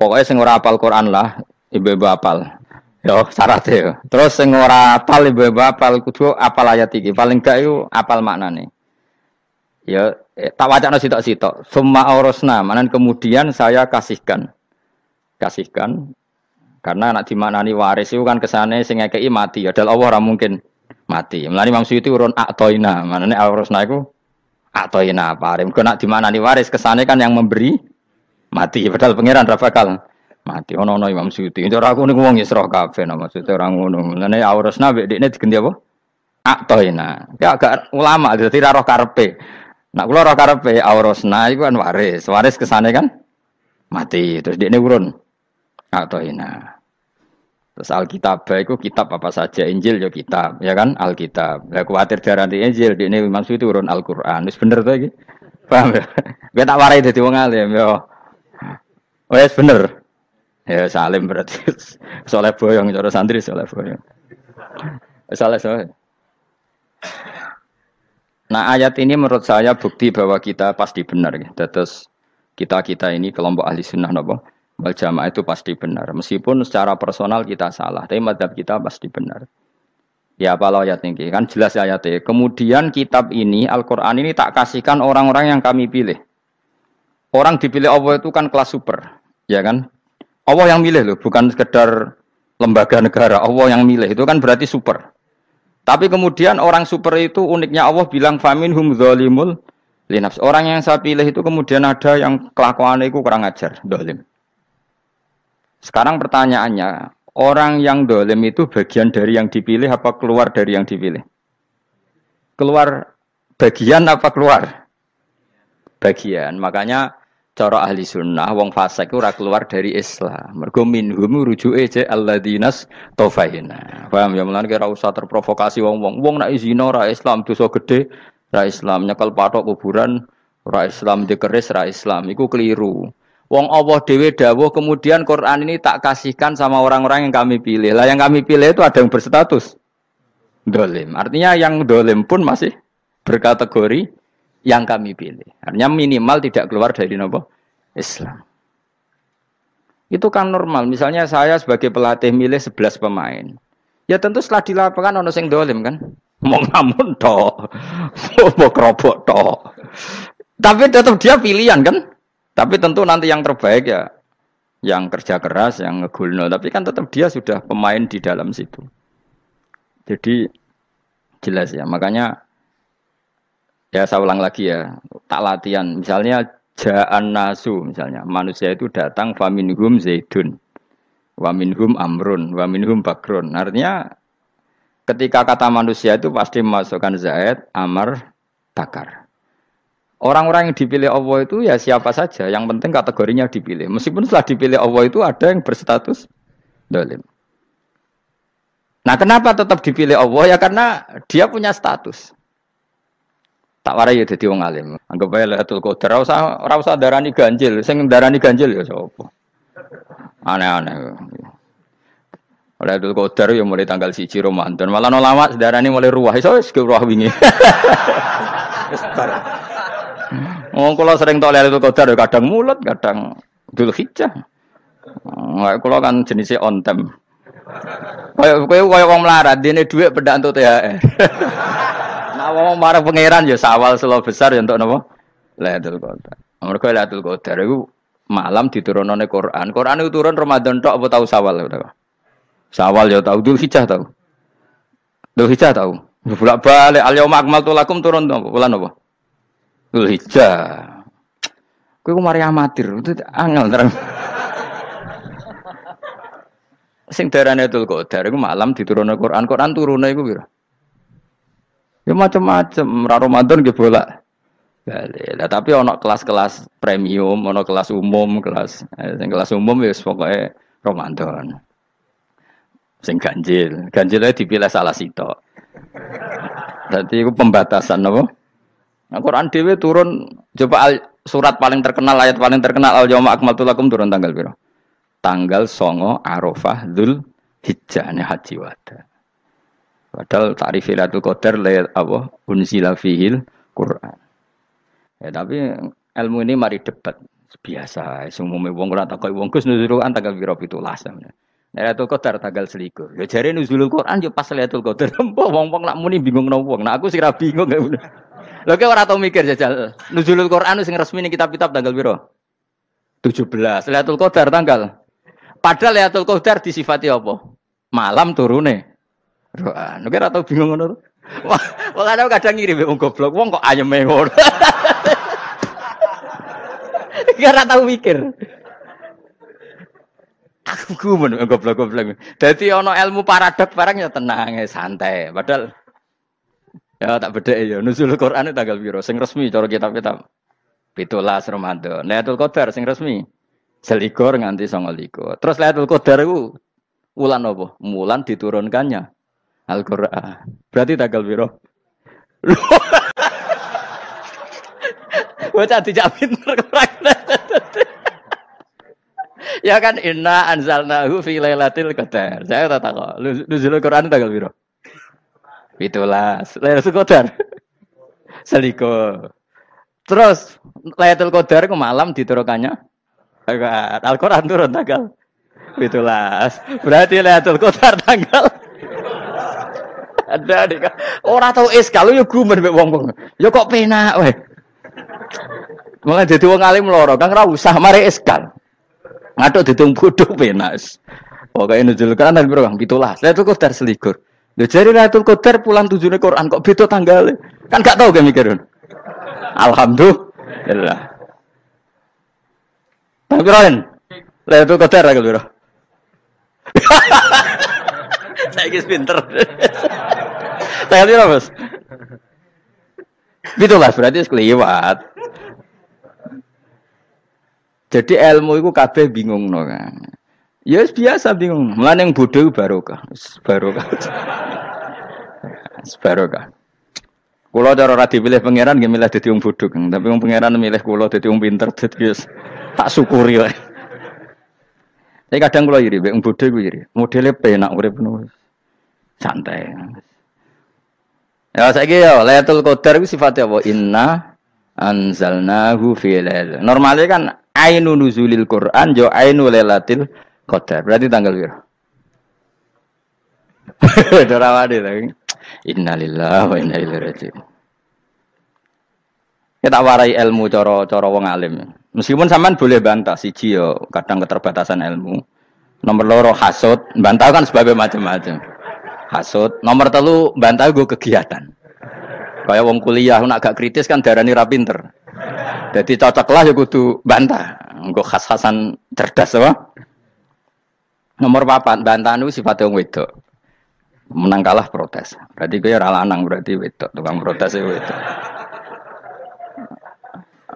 Pokoknya sing ora apal Quran lah, ibu-ibu apal. Yo syaratnya yo. Terus sing ora apal ibu-ibu apal kudu apal ayat iki. Paling gak yo apal maknane. Ya tak wacana sitok-sitok. Summa aurasna, manan kemudian saya kasihkan. Kasihkan karena anak dimaknani waris itu kan kesane sing ngekeki mati. Ya Allah ora mungkin mati. Mulane Imam Suyuti urun atoina, maknane aurasna iku atoina paring. Kok nak dimaknani waris kesane kan yang memberi mati. Padahal pangeran ra bakal mati. Ono Imam Suyuti. Cara aku niku wong Isra kabeh no maksudnya ora ngono. Mulane aurasna mek dekne diganti apa? Atoina. Ya agak ulama dadi ra roh karepe. Nak kula roh karepe aurasna iku kan waris. Waris kesane kan mati. Terus dekne urun atoina. Terus Alkitab itu kitab apa saja, Injil ya kitab, ya kan Alkitab. Ya kuatir darani Injil, ini maksud itu urun Al-Qur'an. Wis bener to iki. Paham ya? Gue tak warai dadi wong alim ya. Wis bener. Ya salim berarti. Soleh boyong cara santri soleh boyong. Soleh. Nah, ayat ini menurut saya bukti bahwa kita pasti benar ya. Terus kita ini kelompok ahli sunnah napa? Wal jamaah itu pasti benar. Meskipun secara personal kita salah, tapi mazhab kita pasti benar. Ya apa ayat ini? Kan jelas ayatnya. Kemudian kitab ini, Al-Quran ini tak kasihkan orang-orang yang kami pilih. Orang dipilih Allah itu kan kelas super. Ya kan? Allah yang milih loh, bukan sekedar lembaga negara. Allah yang milih, itu kan berarti super. Tapi kemudian orang super itu uniknya Allah bilang, faminhum dzalimul linafs. Orang yang saya pilih itu kemudian ada yang kelakuannya itu kurang ajar, zalim. Sekarang pertanyaannya, orang yang dolim itu bagian dari yang dipilih apa keluar dari yang dipilih? Keluar bagian apa keluar? Bagian. Makanya cara ahli sunnah, wong fasik ora keluar dari Islam. Mergo minhum rujuke je alladinas tofahina. Paham ya, mulane ora usah terprovokasi wong-wong. Wong nek zina ora Islam, dosa gede ora Islam, nyekel patok kuburan ora Islam, dikeris ora Islam. Iku keliru. Wong Allah dhewe dawuh kemudian Quran ini tak kasihkan sama orang-orang yang kami pilih. Lah yang kami pilih itu ada yang berstatus dolim. Artinya yang dolim pun masih berkategori yang kami pilih. Artinya minimal tidak keluar dari nopo Islam. Itu kan normal. Misalnya saya sebagai pelatih milih 11 pemain. Ya tentu setelah di lapangan ono sing dolim kan. Mau ngamun toh. Mau kerobok toh. Tapi tetap dia pilihan kan. Tapi tentu nanti yang terbaik ya yang kerja keras, yang ngegulno. Tapi kan tetap dia sudah pemain di dalam situ. Jadi jelas ya. Makanya ya saya ulang lagi ya. Tak latihan. Misalnya ja'an nasu. Misalnya manusia itu datang faminhum zaidun. Waminhum amrun. Waminhum bakrun. Artinya ketika kata manusia itu pasti memasukkan zaid, amar, bakar. Orang-orang yang dipilih Allah itu ya siapa saja, yang penting kategorinya dipilih. Meskipun setelah dipilih Allah itu ada yang berstatus dolim. Nah kenapa tetap dipilih Allah? Ya karena dia punya status. Tak warai ya jadi wong alim. Anggap aja Lailatul Qadar. Ora usah darani ganjil. Sing darani ganjil ya sapa? Aneh-aneh. Lailatul Qadar ya mulai tanggal 1 Ramadan. Malah ulama darani mulai ruwah. Iso wis ruwah wingi. Oh, kalau sering tolak itu Qadar kadang mulut, kadang Dzulhijjah. Kalau kan jenisnya on time. Kayak wong melarat, dene dhuwit pedak untuk THR. Nah, wong marah pangeran ya sawal selo besar ya untuk napa? Lailatul Qadar. Mergo Lailatul Qadar iku malam diturunane Quran. Quran itu turun Ramadan tok apa tahu Sawal ya? Sawal ya tahu, Dzulhijjah tahu. Dzulhijjah tahu. Bolak-balik al-yauma akmaltu lakum turun bulan apa? Dzulhijjah. Kowe mari amatir, itu angel terang. Sing darane Lailatul Qadar iku malam diturunne Quran. Quran turune iku pira? Ya macam-macam, ra Ramadan nggih bolak. Lah tapi ana kelas-kelas premium, ana kelas umum, sing kelas umum wis pokoke Ramadan. Sing ganjil, ganjile dipilih salah sitok. Dadi iku pembatasan apa? Nah, Quran dhewe turun coba surat paling terkenal, ayat paling terkenal al-yauma akmaltu lakum turun tanggal pira? Tanggal 9 Arafah Dzulhijjah haji wada. Padahal ta'rif Lailatul Qadar apa unzila fihil Quran. Ya tapi ilmu ini mari debat. Biasa, semuanya wong ora takoi wong Gus nuzul Quran tanggal piro 17. Lailatul Qadar tanggal 21. Ya jare nuzulul Quran yo pas Lailatul Qadar. Mbok wong-wong nak muni bingung nang wong. Nah aku sing ra bingung. Lho kowe ora tau mikir jajal. Nuzulul Quran sing resmi ning kitab-kitab tanggal piro? 17. Lailatul Qadar tanggal. Padahal Lailatul Qadar disifati apa? Malam turune. Quran. Kowe ora tau bingung ngono. Wong kadang ngirim wong goblok, wong kok ayeme ngono. Ora tau mikir. Aku gumun goblok-goblok. Dadi ana ilmu paradok barang ya tenang, santai. Padahal ya tak bedhek ya nuzul Quran tanggal piro sing resmi cara kitab-kitab. 17 Ramadan. Lailatul Qadar sing resmi 21 nganti 29. Terus Lailatul Qadar iku wulan apa? Wulan diturunkannya Al-Qur'an. Berarti tanggal piro? Bocah dijak pinter kurang. Ya kan inna anzalnahu fi lailatul qadar. Saya tak tahu. Nuzul Quran tanggal piro? 17. Lailatul Qadar. Seliko. Terus Lailatul Qadar ke malam diturunkannya Al-Qur'an turun tanggal 17. Berarti Lailatul Qadar tanggal ada dik. Ora tau kalau yo gumen mek wong-wong. Yo kok penak wae. Mulai dadi wong alim loro, Kang ora usah mari eskal. Ngatuk ditung bodho penak. Pokoke nuzul Quran nang piro Kang? 17. Lailatul Qadar selikur. Lho jare Lailatul Qadar bulan 7-ne Quran kok beda tanggale. Kan gak tau ge mikir. Alhamdulillah. Tapi Ron, Lailatul Qadar tanggal piro? Saiki pinter. Tanggal piro, Bos? 17 berarti kelewat. Jadi ilmu itu kabeh bingung no kan. Ya biasa bingung. Mulane yang bodoh barokah. Barokah. Barokah. Kula cara ora dipilih pangeran nggih milih dadi wong bodoh, tapi wong pangeran milih kula dadi wong pinter dadi tak syukuri wae. Tapi kadang kula iri wong bodoh iku iri. Modele penak urip ngono. Santai. Ya saiki ya Lailatul Qadar iku sifatnya apa? Inna anzalnahu fi lailatul. Normalnya kan ainu nuzulil Quran jo ainu lailatul qadar. Berarti tanggal piro? Dorawade lagi. Innalillahi wa inna ilaihi raji'un. Kita warai ilmu cara wong alim. Meskipun sampean boleh bantah siji yo kadang keterbatasan ilmu. Nomor loro hasud, bantah kan sebab macam-macam. Hasud, nomor 3 bantah gue kegiatan. Kayak wong kuliah nak gak kritis kan darani ra pinter. Jadi cocoklah ya kudu bantah. Nggo khas-khasan cerdas apa? Nomor 4 bantah niku sifate wong wedok. Menang kalah protes. Berarti kowe ora lanang berarti wedok, tukang protes wedok.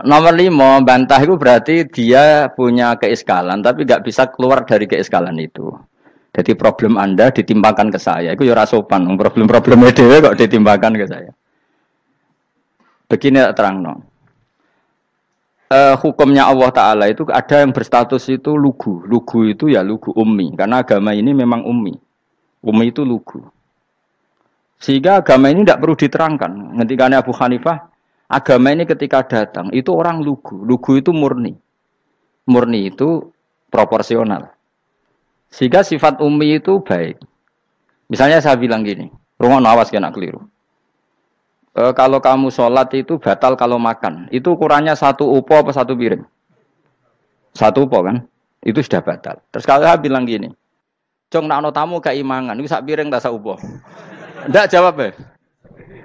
Nomor 5 bantah itu berarti dia punya keiskalan tapi gak bisa keluar dari keiskalan itu. Jadi problem Anda ditimpakan ke saya. Itu ya rasopan. Problem-problemnya dewe kok ditimpakan ke saya. Begini terang no. Hukumnya Allah Ta'ala itu ada yang berstatus itu lugu. Lugu itu ya lugu ummi. Karena agama ini memang ummi. Ummi itu lugu. Sehingga agama ini tidak perlu diterangkan. Ketika Abu Hanifah, agama ini ketika datang, itu orang lugu. Lugu itu murni. Murni itu proporsional. Sehingga sifat ummi itu baik. Misalnya saya bilang gini, rumah awas kena keliru. Kalau kamu sholat itu batal kalau makan. Itu ukurannya 1 upo apa 1 piring? 1 upo kan? Itu sudah batal. Terus kalau saya bilang gini, Cong nak ono tamu gak imangan, itu 1 piring tak 1 upo. Ndak jawab ya?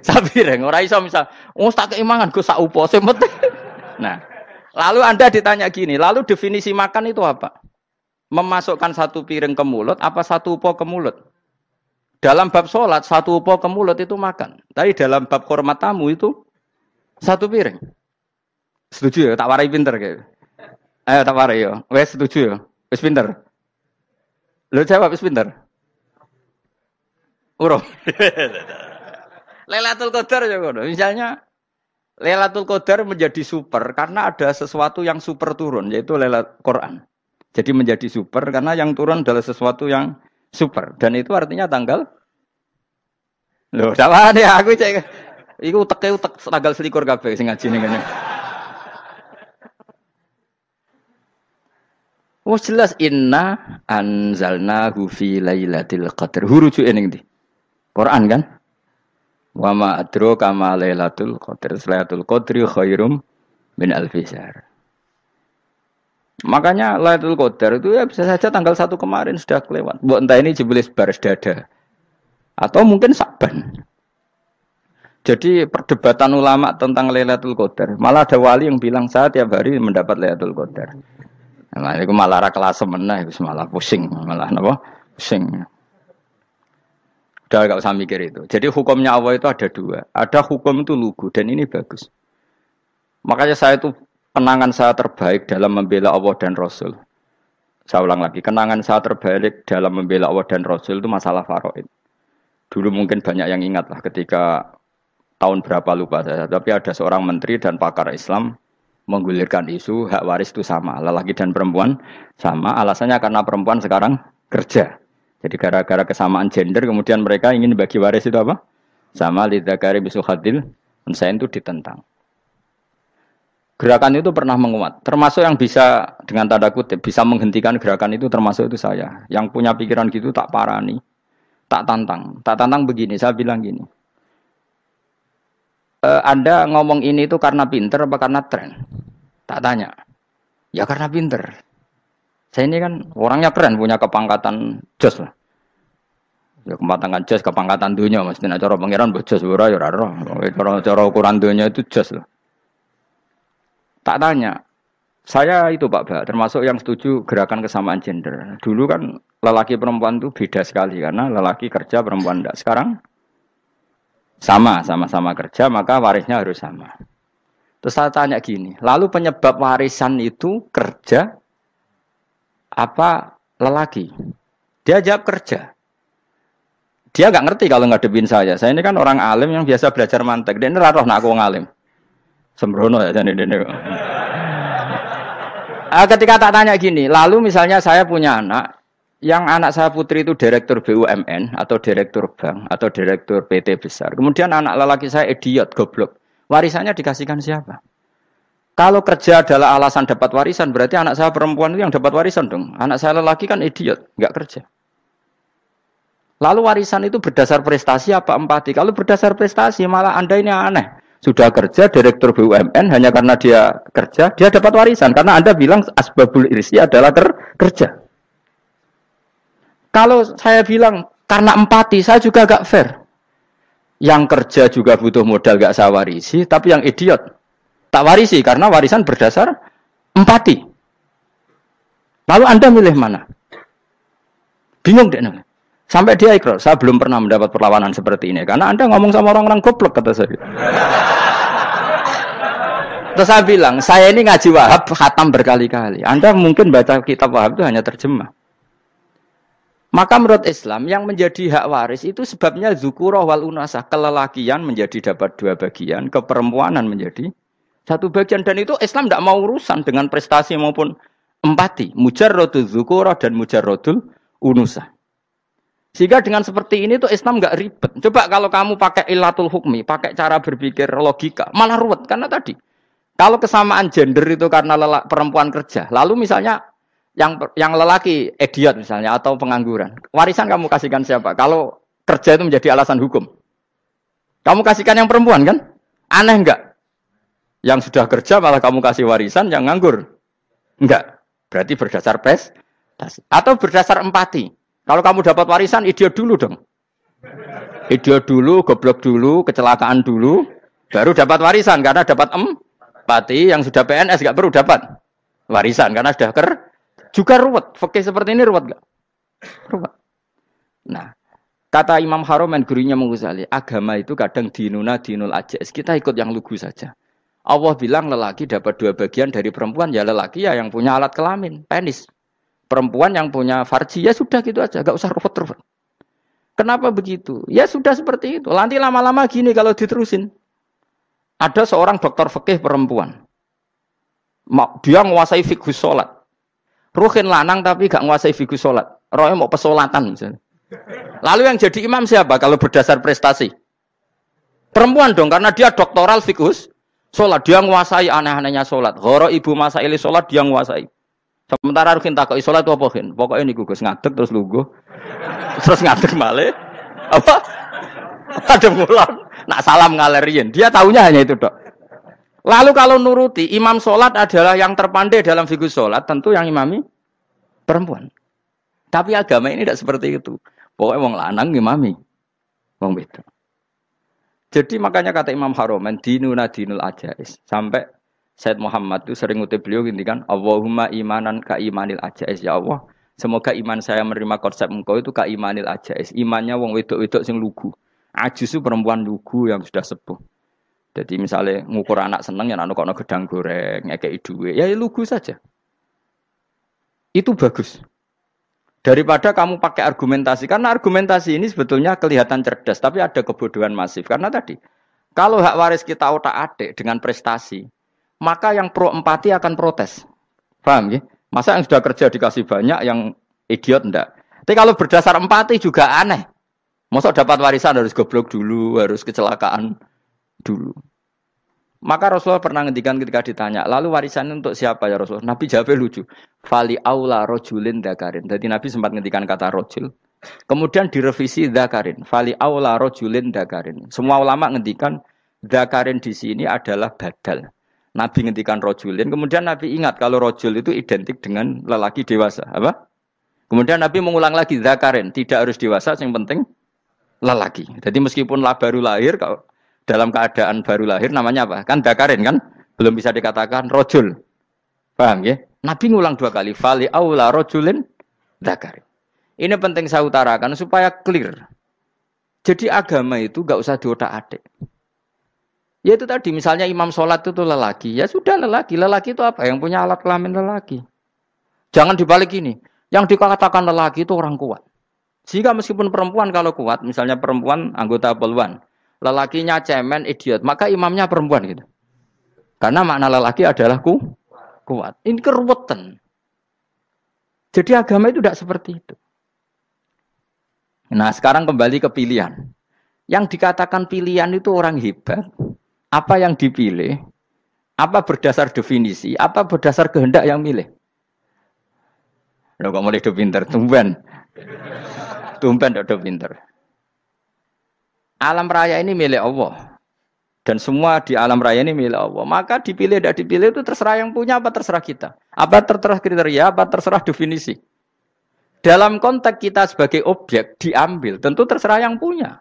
1 piring. Orang iso misal, tak keimangan gue 1 upo. Nah, lalu Anda ditanya gini, lalu definisi makan itu apa? Memasukkan 1 piring ke mulut, apa 1 upo ke mulut? Dalam bab sholat, 1 upo ke mulut itu makan. Tapi dalam bab hormat tamu itu 1 piring. Setuju ya? Tak warai pinter kayak. Ayo tak warai ya. Wes setuju ya? Wes pinter. Lo jawab wes pinter. Urung. Lailatul Qadar ya ngono. Misalnya Lailatul Qadar menjadi super karena ada sesuatu yang super turun, yaitu Lailatul Quran. Jadi menjadi super karena yang turun adalah sesuatu yang super. Dan itu artinya tanggal. Loh, salah deh aku cek. Iku utek tanggal 21 kabeh sing ngaji ning kene. Oh jelas inna anzalnahu fi lailatul qadar. Hurujuk ning ndi? Quran kan? Wa ma adraka ma lailatul qadar. Lailatul qadri khairum min alfi syahr. Makanya Lailatul Qadar itu ya bisa saja tanggal 1 kemarin sudah kelewat. Mbok entah ini jebelis baris dada. Atau mungkin Saban. Jadi perdebatan ulama tentang Lailatul Qadar. Malah ada wali yang bilang saya tiap hari mendapat Lailatul Qadar. Nah, itu malah ra kelas meneh, malah pusing, malah napa? Pusing. Udah enggak usah mikir itu. Jadi hukumnya Allah itu ada dua. Ada hukum itu lugu dan ini bagus. Makanya saya itu kenangan saya terbaik dalam membela Allah dan Rasul. Saya ulang lagi, kenangan saya terbaik dalam membela Allah dan Rasul itu masalah faraid. Dulu mungkin banyak yang ingat lah ketika tahun berapa lupa saya, tapi ada seorang menteri dan pakar Islam menggulirkan isu hak waris itu sama, lelaki dan perempuan sama, alasannya karena perempuan sekarang kerja. Jadi gara-gara kesamaan gender kemudian mereka ingin bagi waris itu apa? Sama lidzakari bisul hadil, saya itu ditentang. Gerakan itu pernah menguat, termasuk yang bisa dengan tanda kutip bisa menghentikan gerakan itu termasuk itu saya. Yang punya pikiran gitu tak parani, tak tantang begini. Saya bilang gini, Anda ngomong ini itu karena pinter apa karena tren? Tak tanya, ya karena pinter. Saya ini kan orangnya keren, punya kepangkatan jos lah. Ya kepangkatan jos, kepangkatan dunia, mestinya cara pangeran bojos ora ya ora. Cara ukuran dunia itu jos lah. Tak tanya, saya itu Pak, termasuk yang setuju gerakan kesamaan gender. Dulu kan lelaki perempuan itu beda sekali karena lelaki kerja perempuan tidak. Sekarang sama-sama kerja maka warisnya harus sama. Terus saya tanya gini, lalu penyebab warisan itu kerja apa lelaki? Dia jawab kerja. Dia nggak ngerti kalau ngadepin saya. Saya ini kan orang alim yang biasa belajar mantek. Dia ini roh nak aku ngalim. Sembrono ya jadi ini. Ketika tak tanya gini, lalu misalnya saya punya anak, yang anak saya putri itu direktur BUMN atau direktur bank atau direktur PT besar. Kemudian anak lelaki saya idiot, goblok. Warisannya dikasihkan siapa? Kalau kerja adalah alasan dapat warisan, berarti anak saya perempuan itu yang dapat warisan dong. Anak saya lelaki kan idiot, nggak kerja. Lalu warisan itu berdasar prestasi apa empati? Kalau berdasar prestasi malah Anda ini aneh. Sudah kerja direktur BUMN hanya karena dia kerja, dia dapat warisan. Karena Anda bilang asbabul irsi adalah kerja. Kalau saya bilang karena empati, saya juga gak fair. Yang kerja juga butuh modal gak saya warisi, tapi yang idiot tak warisi karena warisan berdasar empati. Lalu Anda milih mana? Bingung deh. Sampai dia ikrar, saya belum pernah mendapat perlawanan seperti ini. Karena Anda ngomong sama orang-orang goblok, kata saya. Terus saya bilang, saya ini ngaji Wahab, khatam berkali-kali. Anda mungkin baca kitab Wahab itu hanya terjemah. Maka menurut Islam, yang menjadi hak waris itu sebabnya zukurah wal unasah. Kelelakian menjadi dapat 2 bagian, keperempuanan menjadi 1 bagian. Dan itu Islam tidak mau urusan dengan prestasi maupun empati. Mujarrodul zukurah dan mujarrodul unusah. Sehingga dengan seperti ini tuh Islam nggak ribet. Coba kalau kamu pakai ilatul hukmi, pakai cara berpikir logika, malah ruwet. Karena tadi, kalau kesamaan gender itu karena perempuan kerja, lalu misalnya yang lelaki idiot misalnya atau pengangguran, warisan kamu kasihkan siapa? Kalau kerja itu menjadi alasan hukum, kamu kasihkan yang perempuan kan? Aneh nggak? Yang sudah kerja malah kamu kasih warisan, yang nganggur enggak? Berarti berdasar prestasi atau berdasar empati. Kalau kamu dapat warisan, idiot dulu dong. Idiot dulu, goblok dulu, kecelakaan dulu, baru dapat warisan. Karena dapat empati, yang sudah PNS gak perlu dapat warisan. Karena sudah juga ruwet. Fikih seperti ini ruwet gak? Ruwet. Nah, kata Imam Haromen, gurunya Menguzali, agama itu kadang dinuna dinul ajais. Kita ikut yang lugu saja. Allah bilang lelaki dapat 2 bagian dari perempuan, ya lelaki ya yang punya alat kelamin, penis. Perempuan yang punya farji, ya sudah gitu aja, gak usah ruwet-ruwet. Kenapa begitu? Ya sudah seperti itu. Nanti lama-lama gini kalau diterusin. Ada seorang dokter fikih perempuan. Dia menguasai fikih sholat. Ruhin lanang tapi gak menguasai fikih sholat. Rohnya mau pesolatan misalnya. Lalu yang jadi imam siapa kalau berdasar prestasi? Perempuan dong, karena dia doktoral fikih sholat. Dia menguasai aneh-anehnya sholat. Ghoro ibu masaili sholat dia menguasai. Sementara Rukin takoki salat apa Kin? Pokoke niku Gus ngadeg terus lungguh. Terus ngadeg malih. Apa? Ada mulan. Nak salam ngaler riyen. Dia tahunya hanya itu, Dok. Lalu kalau nuruti imam salat adalah yang terpandai dalam fikih salat, tentu yang imami perempuan. Tapi agama ini tidak seperti itu. Pokoknya wong lanang imami. Wong wedok. Jadi makanya kata Imam Haromen dinuna dinul ajais. Sampai Said Muhammad itu sering ngutip beliau ngendikan Allahumma imanan ka imanil ajais ya Allah. Semoga iman saya menerima konsep engkau itu ka imanil ajais. Imannya wong wedok-wedok sing lugu. Ajus itu perempuan lugu yang sudah sepuh. Jadi misalnya ngukur anak seneng ya anak kono gedang goreng, ngekei duwe, ya lugu saja. Itu bagus. Daripada kamu pakai argumentasi, karena argumentasi ini sebetulnya kelihatan cerdas, tapi ada kebodohan masif. Karena tadi, kalau hak waris kita otak-atik dengan prestasi, maka yang pro empati akan protes. Paham ya? Masa yang sudah kerja dikasih banyak, yang idiot enggak? Tapi kalau berdasar empati juga aneh. Masa dapat warisan harus goblok dulu, harus kecelakaan dulu. Maka Rasulullah pernah ngendikan ketika ditanya, lalu warisannya untuk siapa ya Rasulullah? Nabi jawabnya lucu. Fali aula rojulin dakarin. Jadi Nabi sempat ngendikan kata rojul. Kemudian direvisi dakarin. Fali aula rojulin dakarin. Semua ulama ngendikan dakarin di sini adalah badal. Nabi ngendikan rojulin. Kemudian Nabi ingat kalau rojul itu identik dengan lelaki dewasa. Apa? Kemudian Nabi mengulang lagi dakarin. Tidak harus dewasa, yang penting lelaki. Jadi meskipun baru lahir, kalau dalam keadaan baru lahir namanya apa? Kan dakarin kan? Belum bisa dikatakan rojul. Paham ya? Nabi ngulang 2 kali. Fali aula rojulin dakarin. Ini penting saya utarakan supaya clear. Jadi agama itu gak usah diotak-atik. Ya itu tadi misalnya imam sholat itu lelaki. Ya sudah lelaki. Lelaki itu apa? Yang punya alat kelamin lelaki. Jangan dibalik ini. Yang dikatakan lelaki itu orang kuat. Sehingga meskipun perempuan kalau kuat. Misalnya perempuan anggota poluan. Lelakinya cemen, idiot, maka imamnya perempuan gitu. Karena makna lelaki adalah kuat. Ini keruwetan. Jadi agama itu tidak seperti itu. Nah sekarang kembali ke pilihan. Yang dikatakan pilihan itu orang hebat. Apa yang dipilih? Apa berdasar definisi? Apa berdasar kehendak yang milih? Loh kok mulai do pinter? Tumben do pinter. Alam raya ini milik Allah. Dan semua di alam raya ini milik Allah. Maka dipilih tidak dipilih itu terserah yang punya apa terserah kita. Apa terserah kriteria, apa terserah definisi. Dalam konteks kita sebagai objek diambil, tentu terserah yang punya.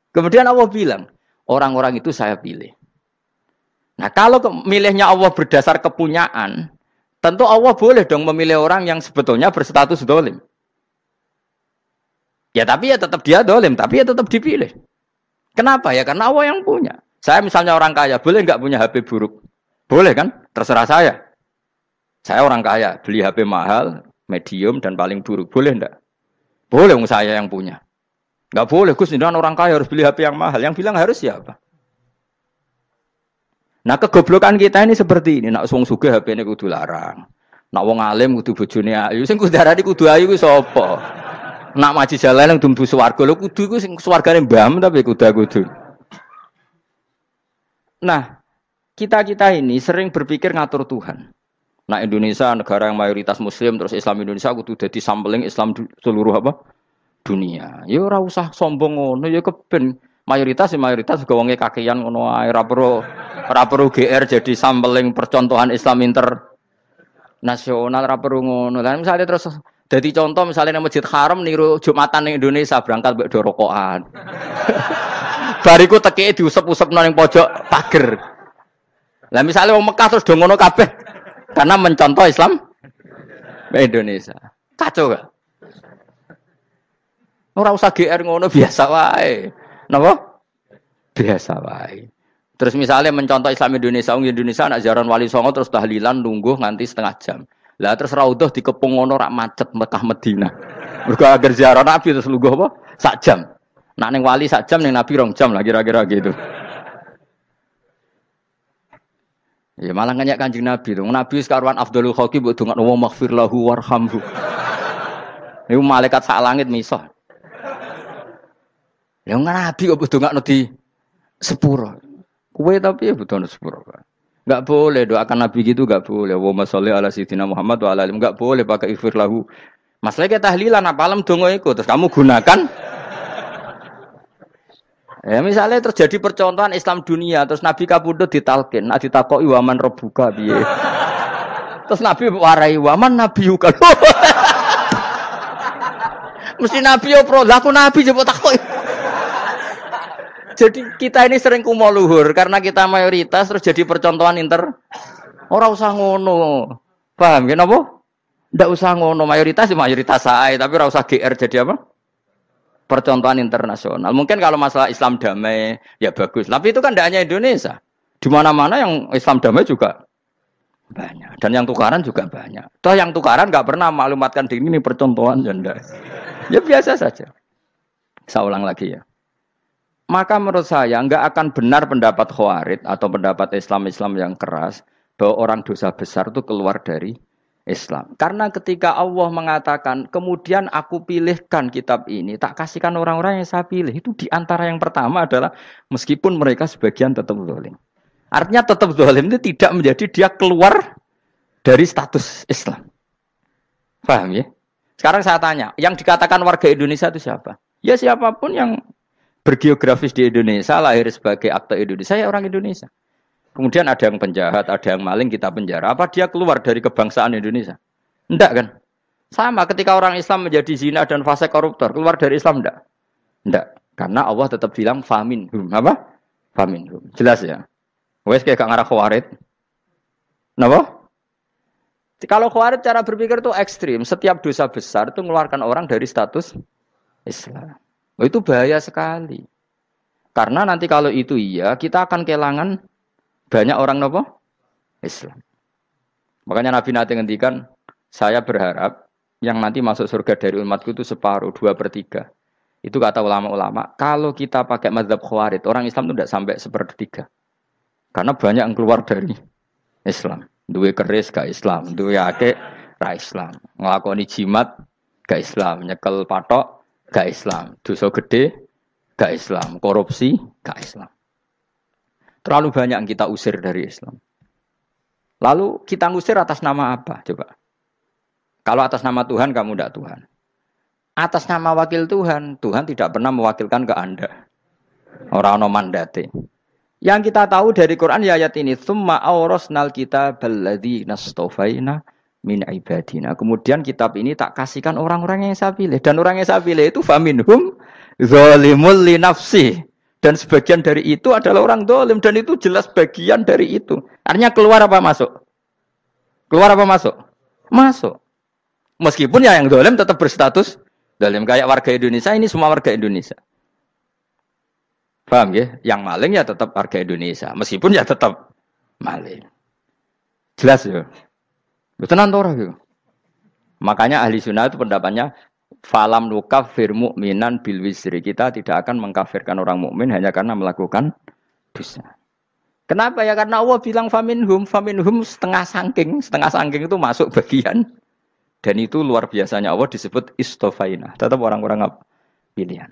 Kemudian Allah bilang, orang-orang itu saya pilih. Nah kalau milihnya Allah berdasar kepunyaan, tentu Allah boleh dong memilih orang yang sebetulnya berstatus dolim. Ya tapi ya tetap dia dolim, tapi ya tetap dipilih. Kenapa ya? Karena Allah yang punya. Saya misalnya orang kaya, boleh nggak punya HP buruk? Boleh kan? Terserah saya. Saya orang kaya, beli HP mahal, medium, dan paling buruk. Boleh enggak? Boleh saya yang punya. Nggak boleh, Gus, dengan orang kaya harus beli HP yang mahal. Yang bilang harus siapa? Nah kegoblokan kita ini seperti ini. Nak wong sugih HP ini kudu larang. Nak wong alim kudu bojone ayu. Sing kudu darani kudu ayu ku sapa? Nak maji jalan yang dumbu swarga lho kudu iku sing swargane mbam tapi kudu. Nah, kita ini sering berpikir ngatur Tuhan. Nah, Indonesia negara yang mayoritas muslim terus Islam Indonesia kudu dadi sampling Islam seluruh apa? Dunia. Ya ora usah sombong ngono ya keben mayoritas juga wonge kakean ngono ae ora perlu GR jadi sampling percontohan Islam internasional ora perlu ngono. Lah misale terus jadi contoh misalnya di Masjid Haram niru Jumatan di Indonesia berangkat mbek do rokokan. Bariku tekike diusep-usep nang pojok pager. Lah misalnya wong Mekah terus do ngono kabeh karena mencontoh Islam Indonesia. Kacau gak? Ora usah GR ngono biasa wae. Napa? Biasa wae. Terus misalnya mencontoh Islam Indonesia, Indonesia anak jaran Wali Songo terus tahlilan nunggu nganti setengah jam. Lah terus raudhah dikepung ngono rak macet Mekah Madinah. Mergo agar ziarah Nabi terus lungguh apa? Sak jam. Nak ning wali sak jam ning Nabi 2 jam lah kira-kira gitu. Ya malah nganyak Kanjeng Nabi to. Nabi sekaruan Afdhalul Khalqi mbok dongakno wa maghfir lahu warhamhu. Niku malaikat sak langit misah. Ya Nabi kok dongakno di sepuro. Kowe tapi ya butuh sepuro. Enggak boleh doakan Nabi gitu enggak boleh. Allahumma sholli ala sayyidina Muhammad wa ala alihi. Enggak boleh pakai ighfir lahu. Masalahnya kita tahlilan apa alam dongo iku terus kamu gunakan ya misalnya terjadi percontohan Islam dunia terus Nabi kapundhut ditalkin, nek ditakoki waman rebuka piye. Terus Nabi warai waman nabiyuka. Mesti Nabi yo pro, lah aku Nabi coba takoki. Jadi kita ini sering kumo luhur karena kita mayoritas terus jadi percontohan ora usah ngono. Paham ya napa? Ndak usah ngono mayoritas sae tapi ora usah GR jadi apa? Percontohan internasional. Mungkin kalau masalah Islam damai ya bagus. Tapi itu kan tidak hanya Indonesia. Di mana-mana yang Islam damai juga banyak. Dan yang tukaran juga banyak. Toh yang tukaran nggak pernah maklumatkan diri ini percontohan janda. Ya biasa saja. Saya ulang lagi ya. Maka menurut saya nggak akan benar pendapat Khawarij atau pendapat Islam yang keras bahwa orang dosa besar itu keluar dari Islam. Karena ketika Allah mengatakan, kemudian aku pilihkan kitab ini, tak kasihkan orang-orang yang saya pilih. Itu diantara yang pertama adalah, meskipun mereka sebagian tetap zalim. Artinya tetap zalim itu tidak menjadi dia keluar dari status Islam. Paham ya? Sekarang saya tanya, yang dikatakan warga Indonesia itu siapa? Ya siapapun yang bergeografis di Indonesia, lahir sebagai akte Indonesia, ya orang Indonesia. Kemudian ada yang penjahat, ada yang maling, kita penjara. Apa dia keluar dari kebangsaan Indonesia? Enggak kan? Sama ketika orang Islam menjadi zina dan fasik koruptor, keluar dari Islam enggak? Enggak. Karena Allah tetap bilang faminhum. Apa? Faminhum. Jelas ya? Wes kayak gak ngarah Khawarij. Napa? Kalau Khawarij cara berpikir itu ekstrim. Setiap dosa besar itu mengeluarkan orang dari status Islam. Oh, itu bahaya sekali. Karena nanti kalau itu iya, kita akan kehilangan banyak orang nopo Islam. Makanya Nabi nanti ngendikan, saya berharap yang nanti masuk surga dari umatku itu separuh, 2/3. Itu kata ulama-ulama. Kalau kita pakai mazhab Khawarij, orang Islam itu tidak sampai 1/3. Karena banyak yang keluar dari Islam. Duwe keris gak Islam, duwe akeh ra Islam. Nglakoni jimat gak Islam, nyekel patok gak Islam, dosa gede gak Islam, korupsi gak Islam. Terlalu banyak yang kita usir dari Islam. Lalu kita ngusir atas nama apa? Coba. Kalau atas nama Tuhan, kamu tidak Tuhan. Atas nama wakil Tuhan, Tuhan tidak pernah mewakilkan ke Anda. Orang-orang mandate. Yang kita tahu dari Quran ya ayat ini, tsumma awrasnal kitabal ladzina istafaina min ibadina. Kemudian kitab ini tak kasihkan orang-orang yang saya pilih. Dan orang yang saya pilih itu faminhum zalimul li nafsihi. Dan sebagian dari itu adalah orang dolim. Dan itu jelas bagian dari itu. Artinya keluar apa masuk? Keluar apa masuk? Masuk. Meskipun ya yang dolim tetap berstatus dolim. Kayak warga Indonesia, ini semua warga Indonesia. Paham ya? Yang maling ya tetap warga Indonesia. Meskipun ya tetap maling. Jelas ya? Betul orang gitu. Makanya ahli sunnah itu pendapatnya falam nukafir mu'minan bil wisri. Kita tidak akan mengkafirkan orang mukmin hanya karena melakukan dosa. Kenapa ya? Karena Allah bilang faminhum setengah sangking itu masuk bagian. Dan itu luar biasanya Allah disebut istofaina. Tetap orang-orang pilihan.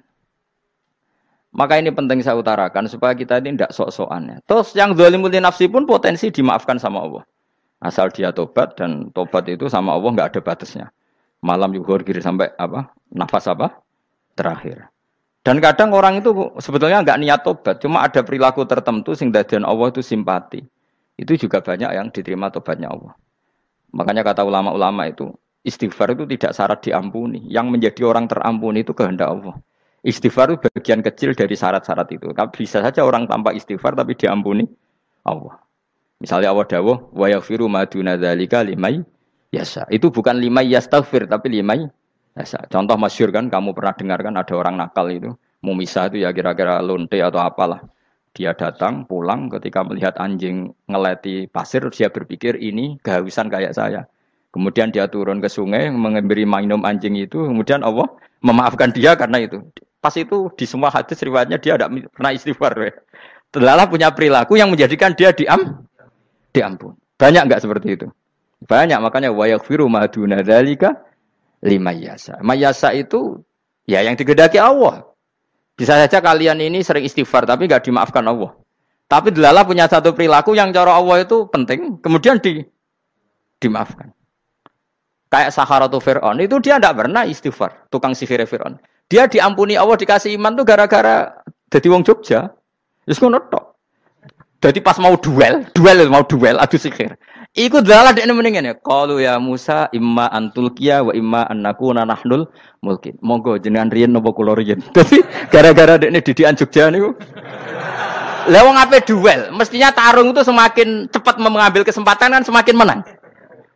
Maka ini penting saya utarakan supaya kita ini tidak sok-sokan. Terus yang zalimul li nafsi pun potensi dimaafkan sama Allah. Asal dia tobat dan tobat itu sama Allah nggak ada batasnya. Malam yuhur kiri sampai apa? Nafas apa? Terakhir. Dan kadang orang itu sebetulnya nggak niat tobat, cuma ada perilaku tertentu sehingga dadian Allah itu simpati. Itu juga banyak yang diterima tobatnya Allah. Makanya kata ulama-ulama itu, istighfar itu tidak syarat diampuni. Yang menjadi orang terampuni itu kehendak Allah. Istighfar itu bagian kecil dari syarat-syarat itu. Bisa saja orang tanpa istighfar tapi diampuni Allah. Misalnya Allah dawuh wa yaghfiru ma duna dzalika limay yasha. Itu bukan limay yastaghfir tapi limay yasha. Contoh masyhur kan kamu pernah dengar kan ada orang nakal itu, mau misah itu ya kira-kira lonte atau apalah. Dia datang pulang ketika melihat anjing ngeleti pasir dia berpikir ini kehausan kayak saya. Kemudian dia turun ke sungai memberi minum anjing itu, kemudian Allah memaafkan dia karena itu. Pas itu di semua hadis riwayatnya dia tidak pernah istighfar. Telah punya perilaku yang menjadikan dia diampun. Banyak enggak seperti itu? Banyak, makanya wa yaghfiru ma duna dzalika limayasa. Mayasa itu ya yang digedaki Allah. Bisa saja kalian ini sering istighfar tapi enggak dimaafkan Allah. Tapi delala punya satu perilaku yang cara Allah itu penting, kemudian dimaafkan. Kayak Saharatu Fir'aun, itu dia tidak pernah istighfar, tukang sihir Fir'aun. Dia diampuni Allah, dikasih iman tuh gara-gara jadi wong Jogja. Terus ngono tok. Jadi pas mau duel adu sihir. Iku delala dekne mendingan ya. Qalu ya Musa imma antulqiya wa imma annakuna nahnul mulkin. Monggo jenengan riyen napa kula riyen. Dadi gara-gara dekne didikan Jogja niku. Lah wong ape duel, mestinya tarung itu semakin cepat mengambil kesempatan kan semakin menang.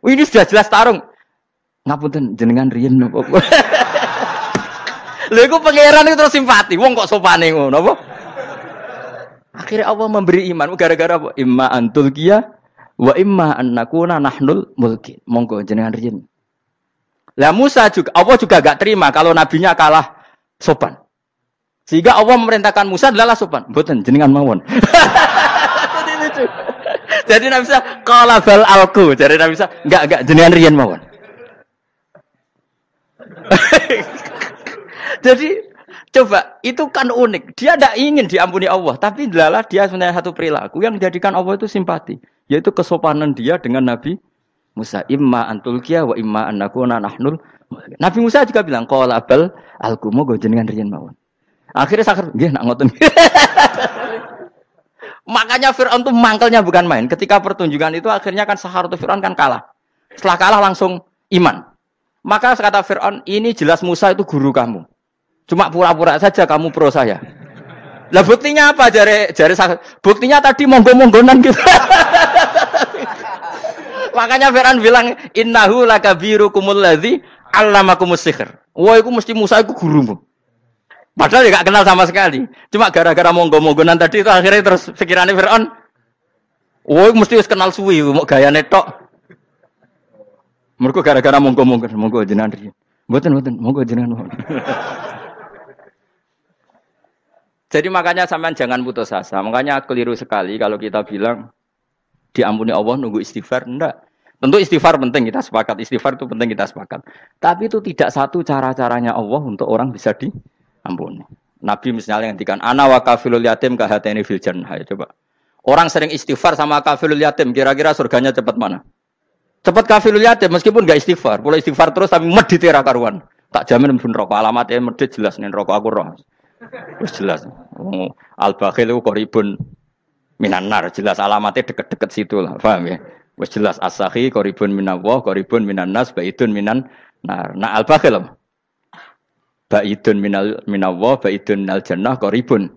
Ini sudah jelas tarung. Ngapunten jenengan riyen napa. Lha iku pangeran itu terus simpati. Wong kok sopane ngono apa? Akhirnya Allah memberi iman gara-gara apa? Imma antulqiya wa imma annakuna nahnul mulkin. Monggo jenengan riyen. Lah Musa juga Allah juga enggak terima kalau nabinya kalah sopan. Sehingga Allah memerintahkan Musa adalah sopan. Mboten jenengan mawon. Jadi Nabi Musa qala bal alqu. Jadi Nabi Musa enggak jenengan riyen mawon. Jadi coba, itu kan unik. Dia tidak ingin diampuni Allah, tapi adalah dia sebenarnya satu perilaku yang menjadikan Allah itu simpati, yaitu kesopanan dia dengan Nabi Musa. Imma antulqiya wa imma annakuna nahnul. Nabi Musa juga bilang qala bal alqu moga jenengan riyen mawon. Akhirnya sakar nggih nak ngoten. Makanya Firaun tuh mangkelnya bukan main. Ketika pertunjukan itu akhirnya kan Saharatu Firaun kan kalah. Setelah kalah langsung iman. Maka kata Firaun, ini jelas Musa itu guru kamu. Cuma pura-pura saja kamu pro saya. Lah buktinya apa? Jare buktinya tadi monggo-monggonan gitu. Makanya Fir'aun bilang innahu lakabirukumul ladzi 'allamakumus sihr. Wah, iku mesti Musa iku gurumu. Padahal dia enggak kenal sama sekali. Cuma gara-gara monggo-monggonan tadi itu akhirnya terus pikirannya Fir'aun. Wah, mesti wis kenal suwi mau gayane tok. Mergo gara-gara monggo-monggon, monggo jenengan riyen. Mboten, monggo jenengan. Jadi makanya sampean jangan putus asa. Makanya keliru sekali kalau kita bilang diampuni Allah nunggu istighfar. Enggak. Tentu istighfar penting, kita sepakat. Istighfar itu penting, kita sepakat. Tapi itu tidak satu cara-caranya Allah untuk orang bisa diampuni. Nabi misalnya ngendikan ana wa kafilul yatim kahateni fil jannah. Coba. Orang sering istighfar sama kafilul yatim, kira-kira surganya cepat mana? Cepat kafilul yatim meskipun enggak istighfar. Kalau istighfar terus tapi medit ra karuan. Tak jamin pun rokok alamatnya medit jelas nih rokok aku roh. Wis jelas. Al-bakhil itu qaribun minan nar, jelas alamatnya deket-deket situ lah, paham ya? Wis jelas as-sakhi qaribun minallah, qaribun minan nas, baidun minan nar. Nah al-bakhil baidun minallah, baidun minal jannah, qaribun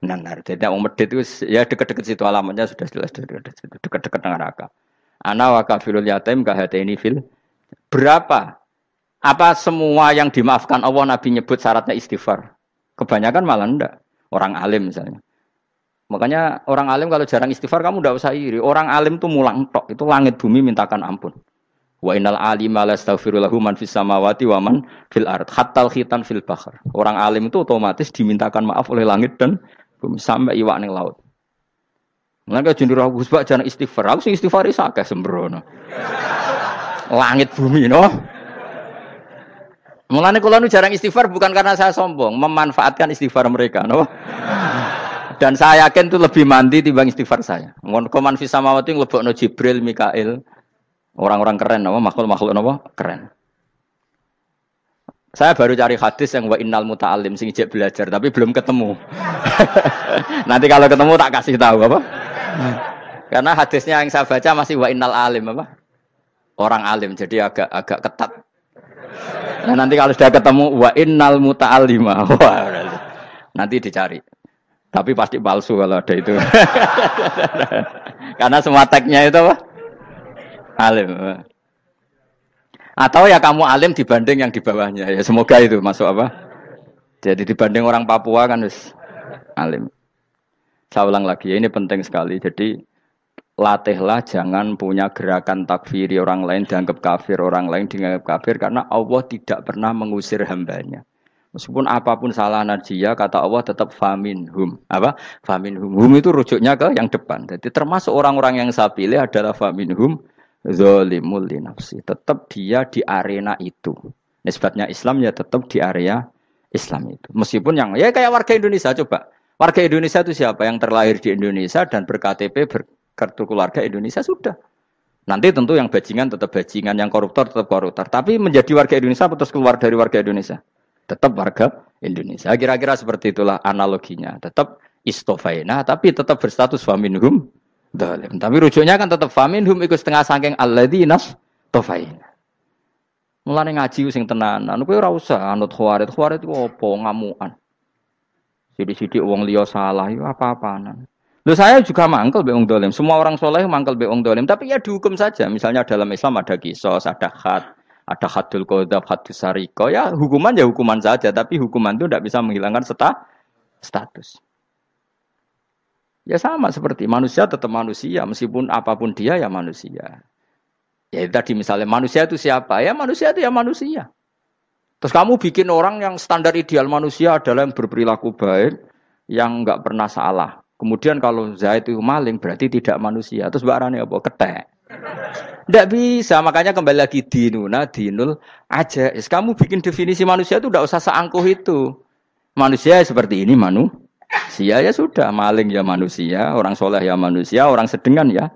minan nar. Jadi wong medhit itu ya deket-deket situ alamatnya sudah jelas deket-deket neraka. Ana wa kafilul yatim kahataini fil. Berapa? Apa semua yang dimaafkan Allah Nabi nyebut syaratnya istighfar? Kebanyakan malah enggak. Orang alim misalnya. Makanya orang alim kalau jarang istighfar kamu enggak usah iri. Orang alim tuh mulang tok. Itu langit bumi mintakan ampun. Wa innal alima lastaghfiru lahu man fis samawati wa man fil ard. Hattal khitan fil bahr. Orang alim itu otomatis dimintakan maaf oleh langit dan bumi sampai iwak ning laut. Mengapa jendur aku sebab jarang istighfar. Aku sing istighfar iso akeh sembrono. Langit bumi no. Mulane kula nu jarang istighfar bukan karena saya sombong, memanfaatkan istighfar mereka, no? Dan saya yakin itu lebih mandi timbang istighfar saya. Mun koman fi samawati nglebokno Jibril, Mikail, orang-orang keren, no? Makhluk-makhluk no? Keren. Saya baru cari hadis yang wa innal muta'allim sing ijek belajar tapi belum ketemu. Nanti kalau ketemu tak kasih tahu apa? Karena hadisnya yang saya baca masih wa innal alim apa? Orang alim jadi agak ketat. Nah, nanti kalau sudah ketemu wa innal muta'allima. Nanti dicari. Tapi pasti palsu kalau ada itu. Karena semua tagnya itu apa? Alim. Atau ya kamu alim dibanding yang di bawahnya. Ya semoga itu masuk apa? Jadi dibanding orang Papua kan harus alim. Saya ulang lagi, ya, ini penting sekali. Jadi latihlah jangan punya gerakan takfiri orang lain dianggap kafir, orang lain dianggap kafir karena Allah tidak pernah mengusir hambanya. Meskipun apapun salah najiyah kata Allah tetap faminhum. Apa? Faminhum. Hum itu rujuknya ke yang depan. Jadi termasuk orang-orang yang saya pilih adalah faminhum zalimul li nafsi. Tetap dia di arena itu. Nisbatnya Islam ya tetap di area Islam itu. Meskipun yang ya kayak warga Indonesia coba. Warga Indonesia itu siapa? Yang terlahir di Indonesia dan ber-KTP, berkartu keluarga Indonesia sudah. Nanti tentu yang bajingan tetap bajingan, yang koruptor tetap koruptor. Tapi menjadi warga Indonesia terus keluar dari warga Indonesia? Tetap warga Indonesia. Kira-kira seperti itulah analoginya. Tetap istofaina, tapi tetap berstatus faminhum dhalim. Tapi rujuknya kan tetap faminhum ikut setengah sangking alladzinas tofaina. Mulane ngaji sing tenanan, kowe ora usah anut khawarit. Khawarit itu apa ngamukan. Sidik-sidik wong liya salah itu apa-apaan. Loh saya juga mangkel be wong dolim. Semua orang soleh mangkel be wong dolim. Tapi ya dihukum saja. Misalnya dalam Islam ada kisos, ada ada hadul qadzaf, hadus sariko. Ya hukuman saja. Tapi hukuman itu tidak bisa menghilangkan status. Ya sama seperti manusia tetap manusia. Meskipun apapun dia ya manusia. Ya tadi misalnya manusia itu siapa? Ya manusia itu ya manusia. Terus kamu bikin orang yang standar ideal manusia adalah yang berperilaku baik, yang enggak pernah salah. Kemudian kalau Zaid itu maling berarti tidak manusia. Terus Mbak Rani apa? Ketek. Tidak bisa, makanya kembali lagi dinul aja. Kamu bikin definisi manusia itu tidak usah seangkuh itu. Manusia seperti ini manusia ya sudah, maling ya manusia, orang soleh ya manusia, orang sedengan ya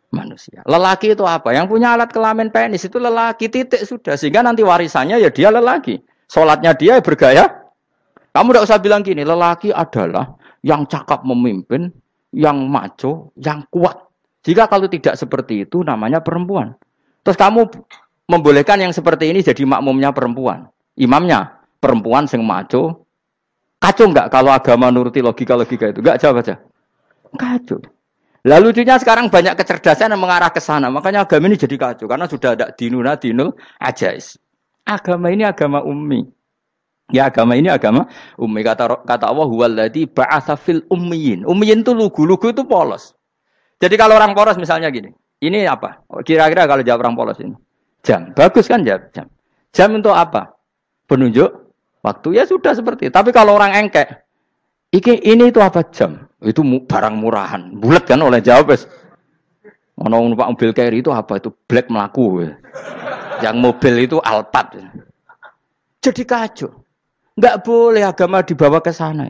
manusia. Lelaki itu apa? Yang punya alat kelamin penis itu lelaki, titik sudah. Sehingga nanti warisannya ya dia lelaki. Sholatnya dia bergaya. Kamu tidak usah bilang gini, lelaki adalah yang cakap memimpin, yang maco, yang kuat. Jika kalau tidak seperti itu namanya perempuan. Terus kamu membolehkan yang seperti ini jadi makmumnya perempuan. Imamnya perempuan sing maco. Kacau enggak kalau agama nuruti logika-logika itu? Enggak, jawab aja. Kacau. Lalu lucunya sekarang banyak kecerdasan yang mengarah ke sana. Makanya agama ini jadi kacau. Karena sudah ada dinul ajais. Agama ini agama ummi. Ya agama ini agama ummi. Kata Allah, huwaladzi ba'atsa fil ummiyin. Ummiyin itu lugu itu polos. Jadi kalau orang polos misalnya gini. Ini apa? Kira-kira kalau jawab orang polos ini. Jam. Bagus kan jawab jam. Jam untuk apa? Penunjuk waktu. Ya sudah seperti itu. Tapi kalau orang engkek. Ini itu apa jam? Itu barang murahan. Bulat kan oleh jawab. Ono numpak mobil carry itu apa? Itu black melaku. Yang mobil itu Alphard. Jadi kacau. Enggak boleh agama dibawa ke sana.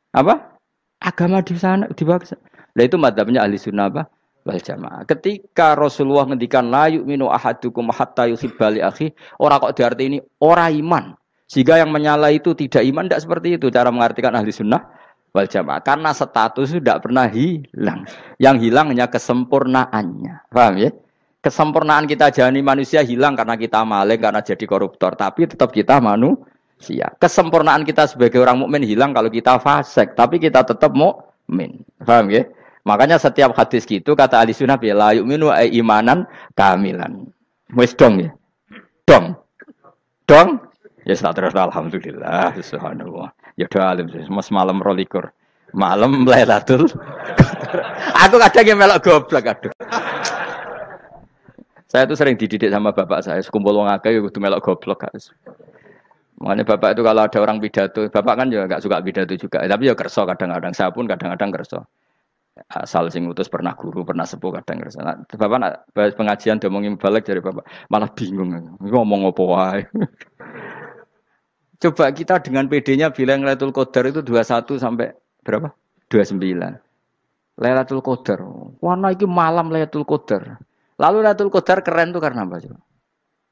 Apa? Agama di sana dibawa ke sana. Nah itu madzhabnya ahli sunnah apa? Wal jamaah. Ketika Rasulullah ngendikan la yu'minu ahadukum hatta yuhibba li akhi, ora kok diarti ini ora iman. Sehingga yang menyala itu tidak iman, tidak seperti itu cara mengartikan ahli sunnah wal jamaah. Karena status itu tidak pernah hilang. Yang hilang hanya kesempurnaannya. Paham ya? Kesempurnaan kita jadi manusia hilang karena kita maling, karena jadi koruptor. Tapi tetap kita manusia. Kesempurnaan kita sebagai orang mukmin hilang kalau kita fasik. Tapi kita tetap mukmin. Paham ya? Makanya setiap hadis gitu kata ahli sunnah la yu'minu imanan kamilan. Wis dong ya? Dong. Ya terus alhamdulillah subhanallah. Ya doa alim mas malam rolikur. Malam Lailatul Aku kadang yang melok goblok aduh. Saya tuh sering dididik sama bapak saya, sekumpul wong akeh kudu melok goblok guys. Makanya bapak itu kalau ada orang pidato, bapak kan juga enggak suka pidato juga, tapi ya kerso kadang-kadang, saya pun kadang-kadang kerso. Asal sing utus pernah guru, pernah sepuh kadang kerso. Nah, bapak nak pengajian diomongin balik dari bapak, malah bingung. Ngomong apa wae. Coba kita dengan PD-nya bilang Lailatul Qadar itu 21 sampai berapa? 29. Lailatul Qadar. Warna iki malam Lailatul Qadar. Lalu Lailatul Qadar keren tuh karena apa coba?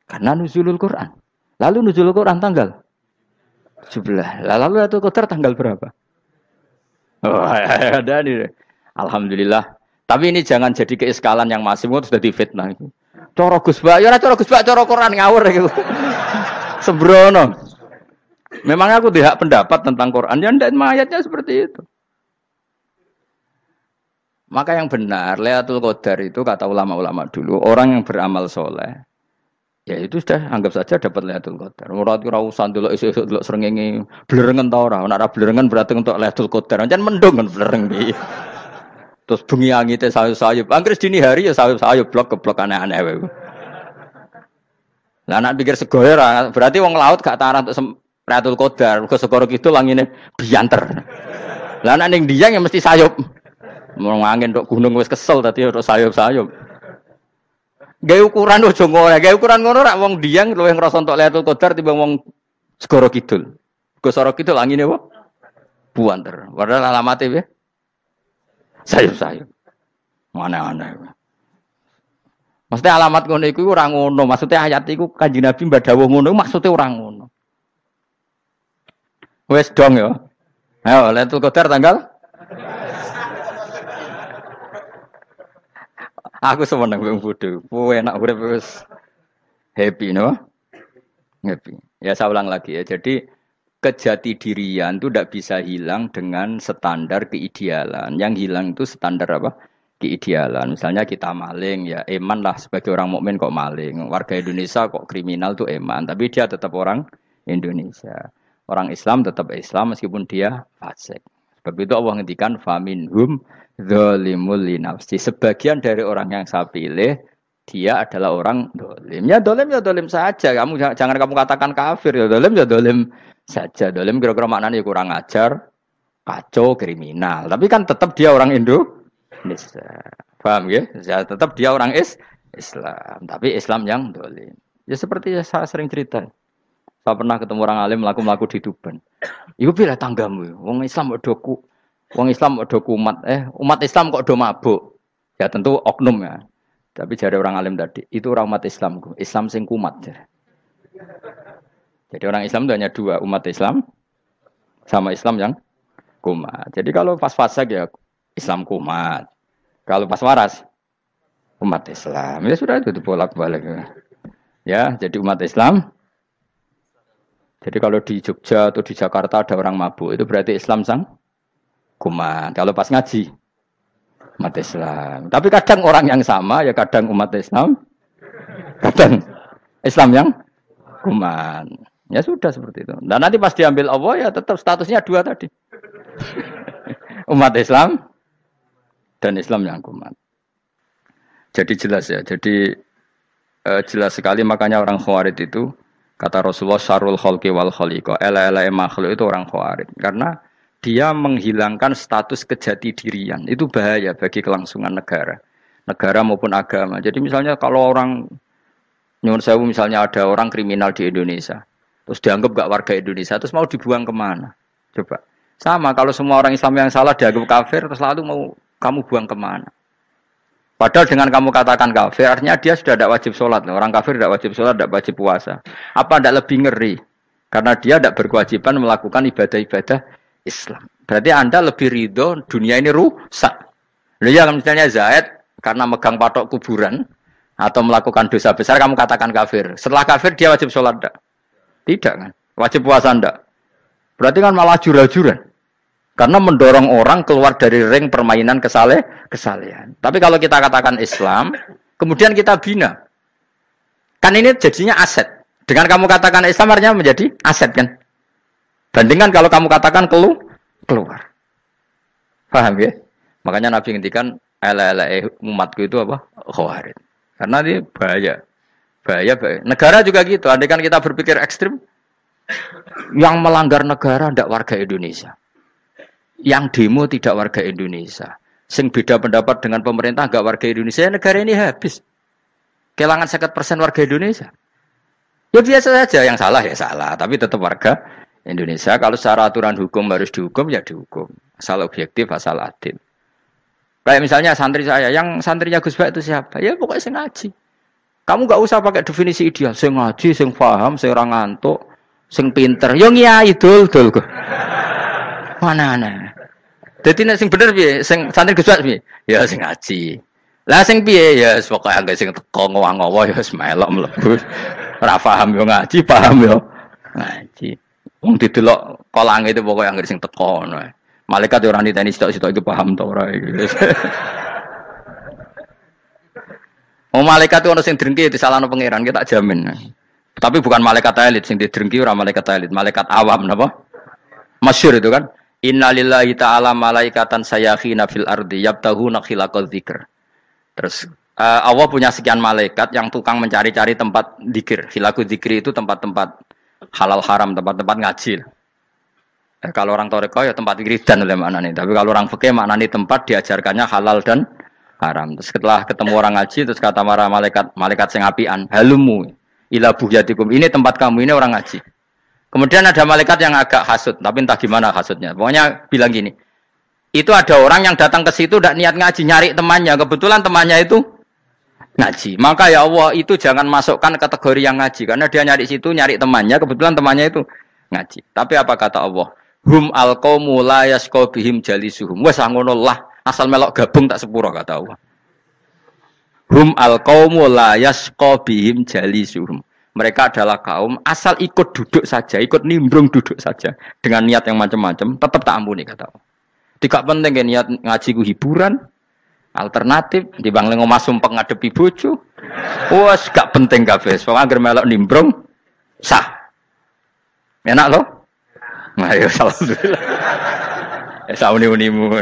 Karena nuzulul Quran. Lalu nuzulul Quran tanggal 17. Lalu Lailatul Qadar tanggal berapa? Oh, ada nih. Alhamdulillah. Tapi ini jangan jadi keiskalan yang masif itu sudah difitnah itu. Coro Gus Bak, ya ora coro Gus Bak, coro Quran ngawur gitu. Sembrono. Memang aku tidak pendapat tentang Quran, ya ndak ayatnya seperti itu. Maka yang benar, Lailatul Qadar itu kata ulama-ulama dulu, orang yang beramal soleh, ya itu sudah anggap saja dapat Lailatul Qadar. Ora usah ndelok esuk-esuk ndelok srengenge blerengen ta ora. Nek ora blerengen berarti untuk Lailatul Qadar. Jan mendung kan blereng piye. Terus bengi angite sayup-sayup. Anggere dini hari ya sayup-sayup blok aneh-aneh wae. Lah nek pikir segoyo ora, berarti wong laut gak tarah untuk Lailatul Qadar, ke segoro kidul langine bianter. Lah nek ning Dieng ya mesti sayup. Mau angin tok gunung wis kesel tadi tok sayup-sayup. Gawe ukuran ojo ngono, gawe ukuran ngono rak wong Dieng luwih ngrasa entuk Lailatul Qadar timbang wong segoro kidul. Segoro kidul angine apa? buanter. Padahal alamatnya ya sayup-sayup. Mana-mana. Maksudnya alamat ngono iku ora ngono, maksudnya ayat iku Kanjeng Nabi mbadhawuh ngono maksudnya ora ngono. Wes dong ya. Ayo Lailatul Qadar tanggal. Aku seneng wong bodho. Kowe enak urip wis happy no? Happy. Ya saya ulang lagi ya. Jadi kejati dirian itu tidak bisa hilang dengan standar keidealan. Yang hilang itu standar apa? Keidealan. Misalnya kita maling, ya eman lah sebagai orang mukmin kok maling. Warga Indonesia kok kriminal tuh eman, tapi dia tetap orang Indonesia. Orang Islam tetap Islam meskipun dia fasik. Sebab itu Allah ngendikan faminhum zalimul linafsi. Sebagian dari orang yang saya pilih dia adalah orang dolim. Ya dolim saja. Jangan kamu katakan kafir ya dolim saja. Dolim kira-kira maknanya kurang ajar, kacau, kriminal. Tapi kan tetap dia orang Indonesia. Paham ya? Ya tetap dia orang Islam. Tapi Islam yang dolim. Ya seperti saya sering cerita. Saya pernah ketemu orang alim melaku di Tuban. Iku pilih tanggamu. Wong Islam kok kumat. Umat Islam kok do mabuk. Ya tentu oknum ya. Tapi jari orang alim tadi, itu orang umat Islamku. Islam sing kumat. Jadi orang Islam itu hanya dua, umat Islam sama Islam yang kumat. Jadi kalau pas fase ya Islam kumat. Kalau pas waras umat Islam. Ya sudah itu bolak-balik. Ya, jadi umat Islam. Jadi kalau di Jogja atau di Jakarta ada orang mabuk, itu berarti Islam sang kumat. Kalau pas ngaji umat Islam. Tapi kadang orang yang sama, ya kadang umat Islam, kadang Islam yang kuman. Ya sudah seperti itu. Dan nanti pas diambil Allah, ya tetap statusnya dua tadi. Umat Islam dan Islam yang kuman. Jadi jelas ya. Jadi jelas sekali makanya orang Khawarij itu, kata Rasulullah, syarrul khalqi wal khaliqa. Ela-ela makhluk itu orang Khawarij. Karena dia menghilangkan status kejati dirian. Itu bahaya bagi kelangsungan negara. Negara maupun agama. Jadi misalnya kalau orang, nyuwun sewu misalnya ada orang kriminal di Indonesia. Terus dianggap gak warga Indonesia. Terus mau dibuang kemana? Coba. Sama kalau semua orang Islam yang salah dianggap kafir. Terus lalu mau kamu buang kemana? Padahal dengan kamu katakan kafir. Artinya dia sudah tidak wajib sholat. Orang kafir tidak wajib sholat, tidak wajib puasa. Apa tidak lebih ngeri? Karena dia tidak berkewajiban melakukan ibadah-ibadah Islam. Berarti Anda lebih ridho dunia ini rusak. Ya misalnya Zaid karena megang patok kuburan atau melakukan dosa besar kamu katakan kafir. Setelah kafir dia wajib sholat enggak? Tidak kan? Wajib puasa enggak? Berarti kan malah jura-juran. Karena mendorong orang keluar dari ring permainan kesalehan. Tapi kalau kita katakan Islam, kemudian kita bina. Kan ini jadinya aset. Dengan kamu katakan Islam artinya menjadi aset kan? Bandingkan kalau kamu katakan keluar. Paham ya? Makanya Nabi ngendikan ala umatku itu apa? Khawarij. Karena ini bahaya. Bahaya. Negara juga gitu. Andai kan kita berpikir ekstrim, yang melanggar negara tidak warga Indonesia. Yang demo tidak warga Indonesia. Sing beda pendapat dengan pemerintah enggak warga Indonesia, negara ini habis. Kehilangan 50% warga Indonesia. Ya biasa saja, yang salah ya salah, tapi tetap warga Indonesia. Kalau secara aturan hukum harus dihukum, ya dihukum. Asal objektif, asal adil. Kayak misalnya santri saya, yang santrinya Gus Bak itu siapa? Ya pokoknya sing ngaji. Kamu gak usah pakai definisi ideal. Sing ngaji, sing paham, sing ora ngantuk, sing pinter. Yo ngiyai dul. Mana. Dadi nek sing bener piye? Sing santri Gus Bak piye? Ya sing ngaji. Lah sing piye? Ya pokoke anggere sing teko ngowah-ngowo ya wis melok mlebu. Ora paham yo ngaji, paham yo ngaji. Wong didelok kolange itu pokoke anggere sing teko ngono. Malaikat ora niteni sitok-sitok iki paham ta ora iki. Malaikat ono sing drengki disalahno pangeran, kita jamin. Tapi bukan malaikat elit sing didrengki ora malaikat elit, malaikat awam napa? Masyhur itu kan. Innalillahi ta'ala malaikatan sayakhina fil ardi yabtahuna khilaqal dzikr. Terus Allah punya sekian malaikat yang tukang mencari-cari tempat dzikir. Khilaqul dzikri itu tempat-tempat halal haram, tempat-tempat ngaji. Kalau orang toreko ya tempat wiridan oleh maknanya. Tapi kalau orang fikih maknanya tempat diajarkannya halal dan haram. Terus setelah ketemu orang ngaji, terus kata para malaikat sing apian, halumu ila buhyatikum. Ini tempat kamu, ini orang ngaji. Kemudian ada malaikat yang agak hasut, tapi entah gimana hasutnya. Pokoknya bilang gini, itu ada orang yang datang ke situ tidak niat ngaji, nyari temannya. Kebetulan temannya itu ngaji. Maka ya Allah itu jangan masukkan kategori yang ngaji. Karena dia nyari situ, nyari temannya. Kebetulan temannya itu ngaji. Tapi apa kata Allah? Hum alqaumu la yasqa bihim jalisuhum. Wes ngono lah, asal melok gabung tak sepuro kata Allah. Hum alqaumu la yasqa bihim jalisuhum. Mereka adalah kaum asal ikut duduk saja, ikut nimbrung duduk saja dengan niat yang macam-macam, tetap tak ampuni kata Allah. Tidak penting kan niat ngaji ku hiburan, alternatif di bang lengo masumpeng ngadepi bojo. Wes gak penting kabeh. Wong anggere melok nimbrung sah. Enak loh? Nah, ya alhamdulillah. Sauni-unimu.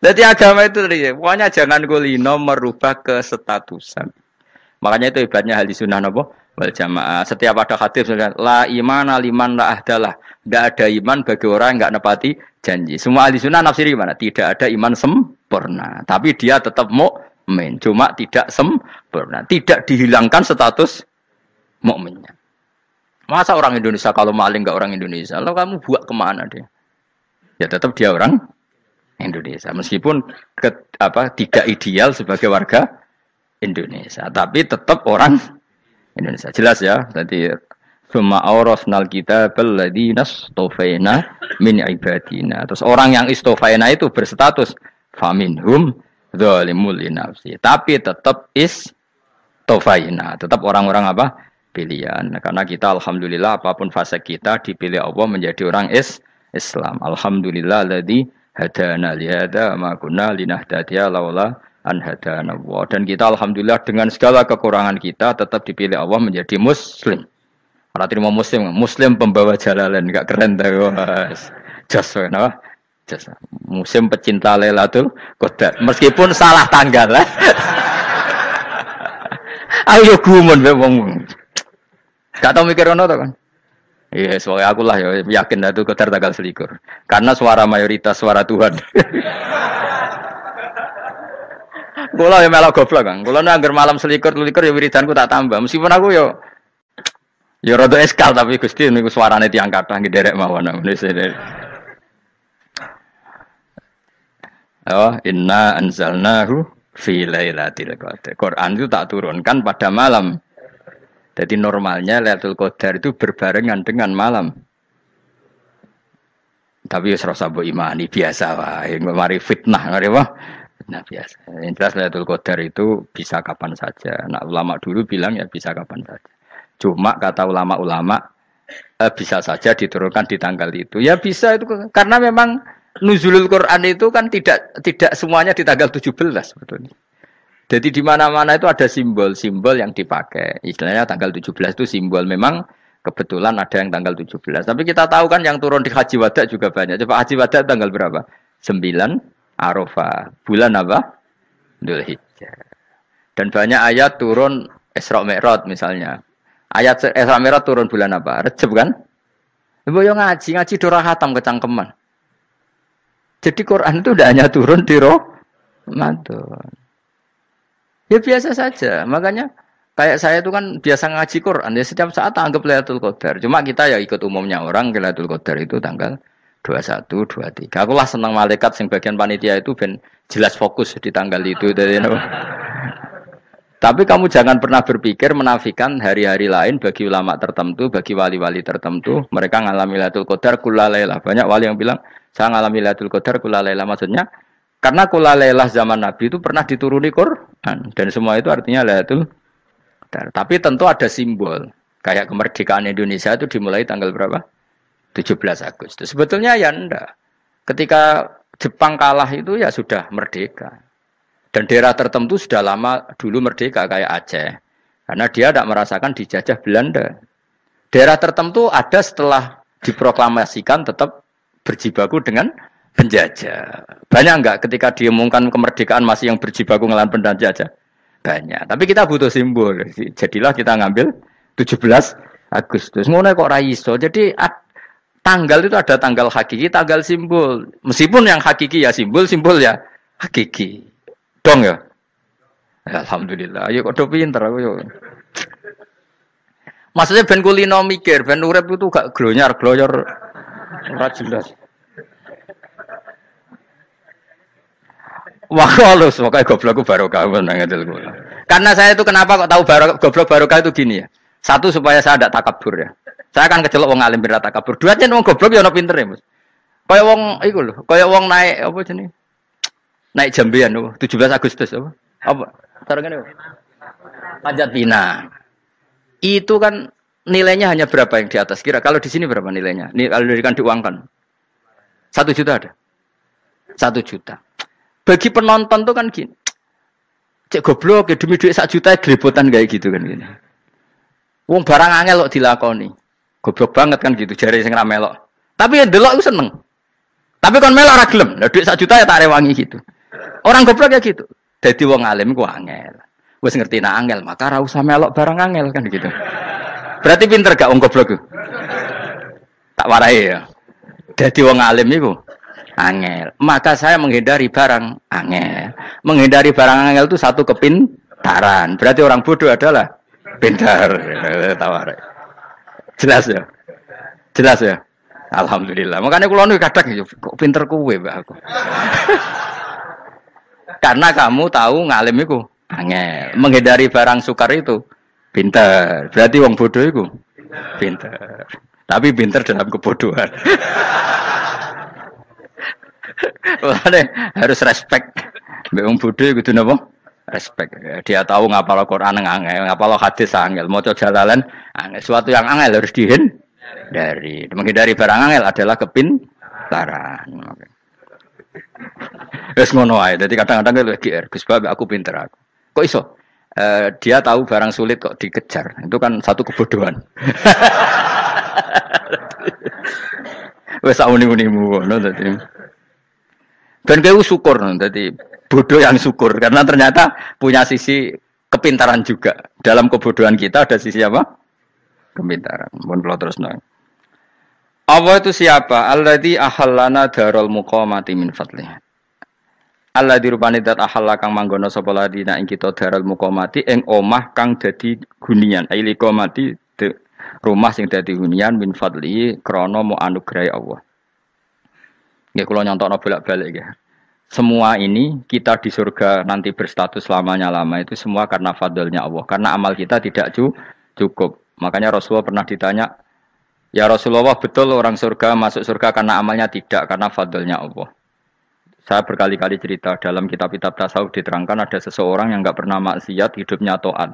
Jadi agama itu tadi, pokoknya jangan kulino merubah kestatusan. Makanya itu hebatnya ahli sunnah napa wal jamaah. Setiap ada hadis la imana liman la ahdalah. Tidak ada iman bagi orang yang enggak nepati janji. Semua ahli sunnah nafsiri gimana? Tidak ada iman sempurna, tapi dia tetap mukmin, cuma tidak sempurna. Tidak dihilangkan status mukminnya. Masa orang Indonesia kalau maling enggak orang Indonesia? Lalu kamu buat kemana dia? Ya tetap dia orang Indonesia, meskipun tidak ideal sebagai warga Indonesia, tapi tetap orang Indonesia. Jelas ya. Jadi summa awrasnal kitabal ladzina istofaina min ibadina. Terus orang yang istofaina itu berstatus faminhum zalimul linafsi. Tapi tetap istofaina, tetap orang-orang apa? Pilihan. Karena kita alhamdulillah apapun fase kita dipilih Allah menjadi orang Islam. Alhamdulillah alladzi hadana li hadza ma kunna linahtadiya laula an hadana Allah. Dan kita alhamdulillah dengan segala kekurangan kita tetap dipilih Allah menjadi muslim. Ora terima muslim pembawa jalalan, enggak keren ta, Mas. Jos napa? Jos. Muslim pecinta Lailatul Qadar. Meskipun salah tanggal lah. Ayo gumun wae wong. Gak tau mikir ono to kan? Iya, soalnya aku lah ya yakin Lailatul Qadar tanggal 21. Karena suara mayoritas suara Tuhan. Kula ya melok goblok Kang. Kula nek anggar malam 21 ya wiridanku tak tambah. Meskipun aku ya rada eskal tapi Gusti niku suarane tiyang kathah nderek mawon. Oh, inna anzalnahu fi lailatul qadar. Quran itu tak turunkan pada malam. Jadi normalnya Lailatul Qadar itu berbarengan dengan malam. Tapi wis rasa mbok imani biasa wae. Mari fitnah ngare wah. Nah biasa. Yang jelas Lailatul Qadar itu bisa kapan saja. Nah ulama dulu bilang ya bisa kapan saja. Cuma kata ulama-ulama bisa saja diturunkan di tanggal itu. Ya bisa itu karena memang nuzulul Quran itu kan tidak semuanya di tanggal 17 sebetulnya. Jadi di mana-mana itu ada simbol-simbol yang dipakai. Istilahnya tanggal 17 itu simbol memang kebetulan ada yang tanggal 17. Tapi kita tahu kan yang turun di Haji Wada juga banyak. Coba Haji Wada tanggal berapa? 9 Arafah. Bulan apa? Dzulhijjah. Dan banyak ayat turun Isra Mi'raj misalnya. Ayat Isra Mi'raj turun bulan apa? Rejab kan? Ibu yang ngaji dora khatam kecangkeman. Jadi Quran itu tidak hanya turun di Ramadan. Ya biasa saja. Makanya kayak saya itu kan biasa ngaji Quran. Ya setiap saat anggap Lailatul Qadar. Cuma kita ya ikut umumnya orang Lailatul Qadar itu tanggal 21, 23. Aku lah senang malaikat yang bagian panitia itu ben jelas fokus di tanggal itu. Tapi kamu jangan pernah berpikir menafikan hari-hari lain bagi ulama tertentu, bagi wali-wali tertentu. Mereka ngalami Lailatul Qadar kulalailah. Banyak wali yang bilang, saya ngalami Lailatul Qadar kulalailah. Maksudnya, karena kulalailah zaman Nabi itu pernah dituruni Quran. Dan semua itu artinya Lailatul Qadar. Tapi tentu ada simbol. Kayak kemerdekaan Indonesia itu dimulai tanggal berapa? 17 Agustus. Sebetulnya ya enggak. Ketika Jepang kalah itu ya sudah merdeka. Dan daerah tertentu sudah lama dulu merdeka kayak Aceh. Karena dia tidak merasakan dijajah Belanda. Daerah tertentu ada setelah diproklamasikan tetap berjibaku dengan penjajah. Banyak enggak ketika diumumkan kemerdekaan masih yang berjibaku ngelawan penjajah? Banyak. Tapi kita butuh simbol. Jadilah kita ngambil 17 Agustus. Ngono kok ra iso. Jadi tanggal itu ada tanggal hakiki, tanggal simbol. Meskipun yang hakiki ya simbol ya hakiki. Dong ya. Alhamdulillah. Ayo kok do pinter aku yo. Maksudnya ben kulino mikir, ben urip itu gak glonyar-glonyor ora jelas. Wah, halus, makanya goblokku barokah nang ngedel kula. Karena saya itu kenapa kok tahu goblok barokah itu gini ya. Satu supaya saya tidak takabur ya. Saya akan kecelok wong alim berat takabur. Dua aja wong goblok ya ono pinter ya, Mas. Kaya wong iku lho, kaya wong naik apa jenenge? Naik jambean lho, 17 Agustus apa? Apa? Tarengane apa? Panjat Pinang. Itu kan nilainya hanya berapa yang di atas kira? Kalau di sini berapa nilainya? Ini kalau diberikan diuangkan. 1 juta ada. 1 juta. Bagi penonton tuh kan gini. Cek goblok ya demi duit 1 juta grebotan kayak gitu kan gini. Wong barang angel kok dilakoni. Goblok banget kan gitu jare sing ra melok. Tapi ya delok iku seneng. Tapi kon melok ora gelem. Lah duit 1 juta ya tak rewangi gitu. Orang goblok ya gitu. Dadi wong alim ku angel. Wis ngerti nak angel, maka ora usah melok barang angel kan gitu. Berarti pinter gak wong goblok ku? Tak warai ya. Dadi wong alim iku angel. Maka saya menghindari barang angel. Menghindari barang angel itu satu kepintaran. Berarti orang bodoh adalah pintar. Tawarai. Jelas ya? Jelas ya? Alhamdulillah. Makanya kula nu kadang kok pinter kuwe mbak aku. Karena kamu tahu ngalim iku angel. Menghindari barang sukar itu pintar. Berarti wong bodoh iku pintar. Tapi pintar dalam kebodohan. Harus respect. Mbak wong bodoh kudu napa? Respect. Dia tahu ngapal Quran angel, ngapal hadis angel, maca jalalan angel. Suatu yang angel harus dihindari. Menghindari barang angel adalah kepintaran. Wes ngono ae. Dadi kadang-kadang lho GR, Gus Bab aku pinter aku. Kok iso? Dia tahu barang sulit kok dikejar. Itu kan satu kebodohan. Wes uni-unimu ngono dadi. Dan kayak syukur, jadi bodoh yang syukur karena ternyata punya sisi kepintaran juga. Dalam kebodohan kita ada sisi apa? Kepintaran. Mohon kalau terus nang. Allah itu siapa? Alladzi ahallana darul muqamati min fadlih. Alladzi rupane dat ahalla kang manggono sapa ladina ing kita darul muqamati ing omah kang dadi hunian. Aili qamati rumah sing dadi hunian min fadli krana mu anugrahi Allah. Nggih kula nyontokno bolak-balik nggih. Semua ini kita di surga nanti berstatus lamanya-lama itu semua karena fadlnya Allah. Karena amal kita tidak cukup. Makanya Rasulullah pernah ditanya, "Ya Rasulullah, betul orang surga masuk surga karena amalnya tidak karena fadlnya Allah?" Saya berkali-kali cerita dalam kitab-kitab tasawuf diterangkan ada seseorang yang enggak pernah maksiat, hidupnya taat.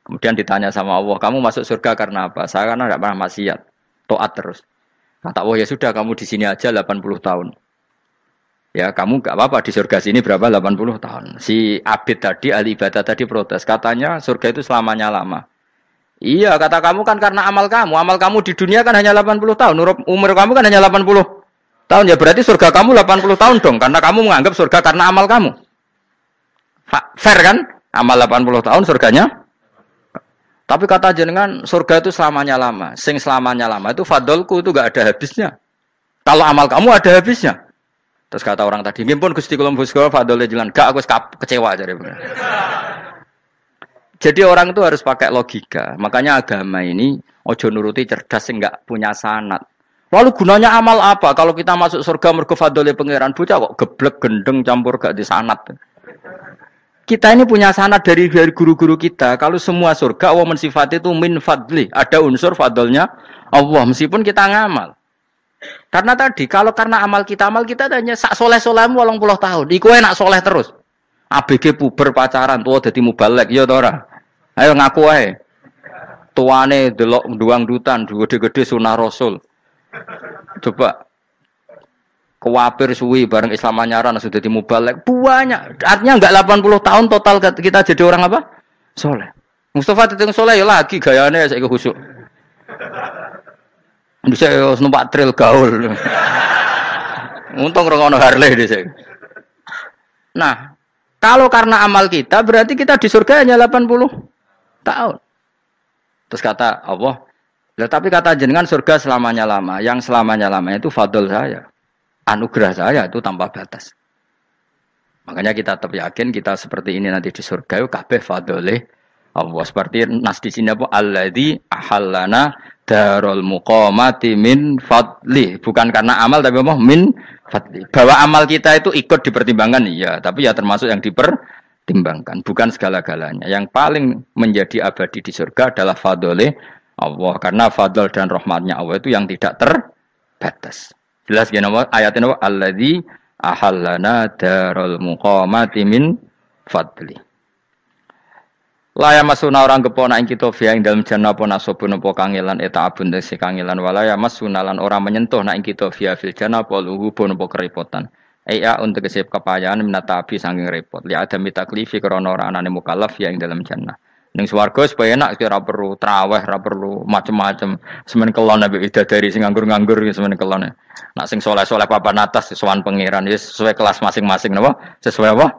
Kemudian ditanya sama Allah, "Kamu masuk surga karena apa?" "Saya karena enggak pernah maksiat, taat terus." Kata Allah, "Ya sudah kamu di sini aja 80 tahun." Ya kamu gak apa-apa di surga sini berapa 80 tahun. Si Abid tadi, ahli ibadah tadi protes. Katanya surga itu selamanya lama. Iya kata kamu kan karena amal kamu. Amal kamu di dunia kan hanya 80 tahun. Umur kamu kan hanya 80 tahun. Ya berarti surga kamu 80 tahun dong. Karena kamu menganggap surga karena amal kamu. Fair kan? Amal 80 tahun surganya. Tapi kata jenengan surga itu selamanya lama. Sing selamanya lama itu fadolku itu gak ada habisnya. Kalau amal kamu ada habisnya. Terus kata orang tadi, "Ngimpun Gusti kula mbusga fadole jalan." Gak aku kecewa jare. Jadi orang itu harus pakai logika. Makanya agama ini ojo nuruti cerdas sing enggak punya sanad. Lalu gunanya amal apa? Kalau kita masuk surga mergo fadole pangeran bocah kok geblek gendeng campur gak di sanad. Kita ini punya sanad dari guru-guru kita. Kalau semua surga Allah mensifati itu min fadli, ada unsur fadlnya Allah meskipun kita ngamal. Karena tadi, kalau karena amal kita hanya sak soleh-solehmu 80 tahun. Iku enak soleh terus. ABG puber pacaran, tua dadi mubalek, ya ta ora? Ayo ngaku ae. Tuane delok duang dutan, gede-gede sunah Rasul. Coba kewapir suwi bareng Islam anyaran sudah dadi mubalek. Banyak. Artinya enggak 80 tahun total kita jadi orang apa? Soleh. Mustafa teteng soleh ya lagi gayane saiki khusuk. Bisa numpak trail gaul. Untung rengono Harley dhisik. Nah, kalau karena amal kita berarti kita di surga hanya 80 tahun. Terus kata Allah, "Lah tapi kata jenengan surga selamanya lama. Yang selamanya lama itu fadl saya. Anugerah saya itu tanpa batas." Makanya kita tetap yakin kita seperti ini nanti di surga itu kabeh fadlih Allah. Seperti nas di sini apa? Alladzi ahallana darul muqamati min fadli. Bukan karena amal tapi apa? Min fadli. Bahwa amal kita itu ikut dipertimbangkan iya, tapi ya termasuk yang dipertimbangkan, bukan segala-galanya. Yang paling menjadi abadi di surga adalah fadlih Allah, karena fadl dan rahmatnya Allah itu yang tidak terbatas. Jelas gini ayatnya apa? Alladzi ahallana darul muqamati min fadli. Laya masuna orang kepona ing kita via ing dalem jannah apa nasobun apa kangelan eta abun desi kangelan walaya masuna lan orang menyentuh nak ing kita via fil jannah apa luhubun apa kerepotan. Iya untuk kesep kepayahan minatabi saking repot. Li ada mitaklifi krana ora anane mukallaf via ing dalem jannah. Ning swarga supaya enak ora perlu traweh, ora perlu macem-macem. Semen kelon nabi dari sing nganggur-nganggur semen kelon. Nak sing saleh-saleh papan atas sowan pangeran wis sesuai kelas masing-masing napa? Sesuai apa?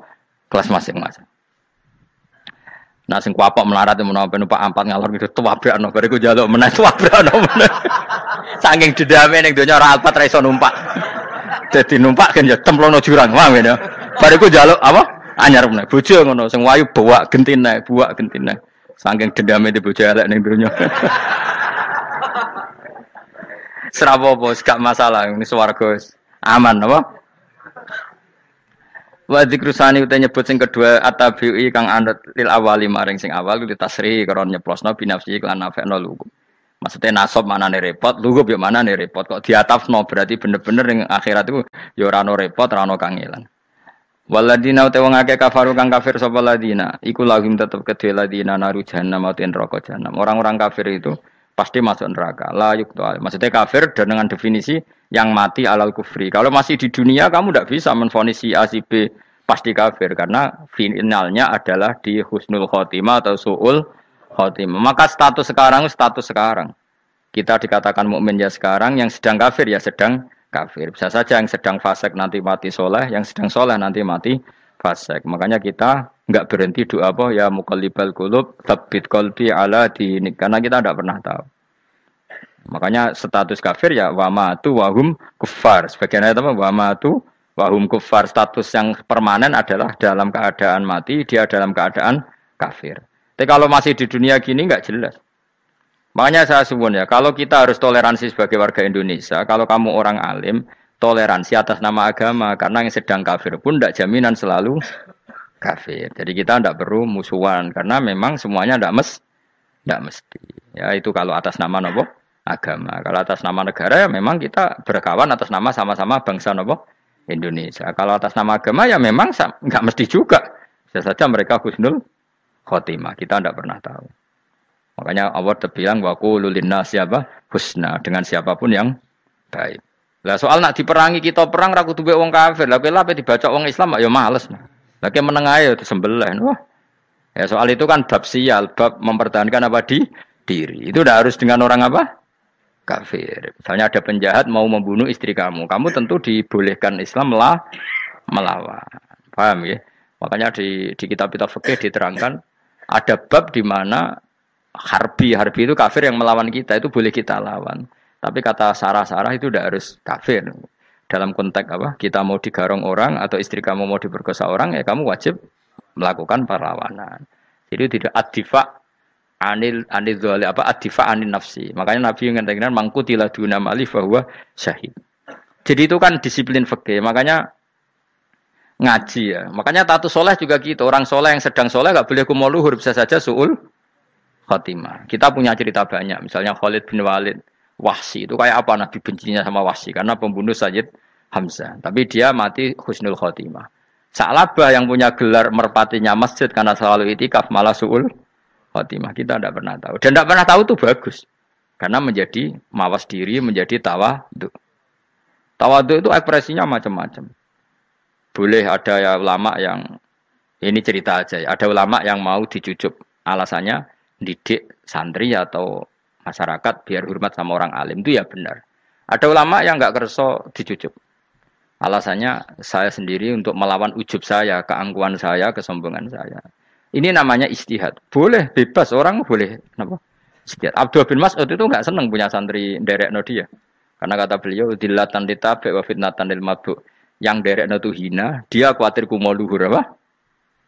Kelas masing-masing. Nah sing kuapok melarat menawa numpak ampat ngalor gitu tuwabrakno bariku njaluk meneh tuwabrakno meneh. Saking dendame ning donya ora alpat ra iso numpak. Dadi numpak kan ya templono jurang wae ya. Bariku njaluk apa? Anyar meneh. Bojo ngono sing wayu buak gentine. Saking dendame di bojo elek ning donya. Serapopo gak masalah ini swarga aman apa? Wa dzikrusani uta nyebut sing kedua atabi'i kang anut lil awali maring sing awal itu tasri karon nyeplosno binafsi lan nafekno lugu. Maksudnya nasab manane repot, lugu yo manane repot kok diatafno berarti bener-bener ning akhirat iku yo ora ono repot, ora ono kangelan. Waladina uta wong akeh kafaru kang kafir sapa ladina, iku lahum tetep kedhe ladina naru jahannam mauten neraka jahanam. Orang-orang kafir itu pasti masuk neraka. La yuqta. Maksudnya kafir dengan definisi yang mati alal kufri. Kalau masih di dunia kamu tidak bisa menvonis si A si B pasti kafir karena finalnya adalah di husnul khotimah atau suul khotimah. Maka status sekarang. Kita dikatakan mukmin ya sekarang, yang sedang kafir ya sedang kafir. Bisa saja yang sedang fasik nanti mati soleh, yang sedang soleh nanti mati fasik. Makanya kita enggak berhenti doa apa ya muqallibal qulub tsabbit qalbi ala dinik karena kita tidak pernah tahu. Makanya status kafir ya wamatu wahum kufar. Sebagian ayat apa wamatu wahum kufar. Status yang permanen adalah dalam keadaan mati, dia dalam keadaan kafir. Tapi kalau masih di dunia gini enggak jelas. Makanya saya suwun ya, kalau kita harus toleransi sebagai warga Indonesia, kalau kamu orang alim, toleransi atas nama agama karena yang sedang kafir pun tidak jaminan selalu kafir. Jadi kita tidak perlu musuhan karena memang semuanya tidak mesti. Ya itu kalau atas nama nopo agama. Kalau atas nama negara ya memang kita berkawan atas nama sama-sama bangsa nopo Indonesia. Kalau atas nama agama ya memang nggak mesti juga. Bisa saja mereka husnul khotimah. Kita tidak pernah tahu. Makanya Allah terbilang wa qulu linnasi apa husna dengan siapapun yang baik. Lah soal nak diperangi kita perang ra kudu wong kafir. Lah kowe dibaca wong Islam ya males. Lah ke meneng ae disembelih. Wah. Ya soal itu kan bab sial, bab mempertahankan apa diri. Itu udah harus dengan orang apa? Kafir. Misalnya ada penjahat mau membunuh istri kamu tentu dibolehkan Islam melawan. Paham ya? Makanya di kitab-kitab fikih diterangkan ada bab di mana harbi itu kafir yang melawan kita itu boleh kita lawan. Tapi kata sarah itu tidak harus kafir. Dalam konteks apa? Kita mau digarong orang atau istri kamu mau diperkosa orang ya kamu wajib melakukan perlawanan. Jadi tidak adifa anil dzali apa adifa anin nafsi. Makanya Nabi mengatakan mangkutila duna mali bahwa syahid. Jadi itu kan disiplin fikih. Makanya ngaji ya. Makanya tatus soleh juga gitu. Orang soleh yang sedang soleh enggak boleh kumo luhur, bisa saja suul khotimah. Kita punya cerita banyak. Misalnya Khalid bin Walid, Wahsy itu kayak apa Nabi bencinya sama Wahsy karena pembunuh Sayyid Hamzah. Tapi dia mati husnul khotimah. Sa'labah yang punya gelar merpatinya masjid karena selalu itikaf malah suul khotimah. Kita tidak pernah tahu. Dan tidak pernah tahu itu bagus. Karena menjadi mawas diri, menjadi tawadhu. Tawadhu itu ekspresinya macam-macam. Boleh ada ya ulama yang ini cerita aja ya. Ada ulama yang mau dicucup. Alasannya didik santri atau masyarakat biar hormat sama orang alim itu ya benar. Ada ulama yang enggak kerso dicucup. Alasannya saya sendiri untuk melawan ujub saya, keangkuhan saya, kesombongan saya. Ini namanya istihad. Boleh, bebas orang boleh. Kenapa? Istihad. Abdul bin Mas'ud itu enggak senang punya santri nderekno dia. Karena kata beliau dilatan ditabe wa fitnatan lil mabuk. Yang nderekno itu hina, dia khawatir kumo luhur apa?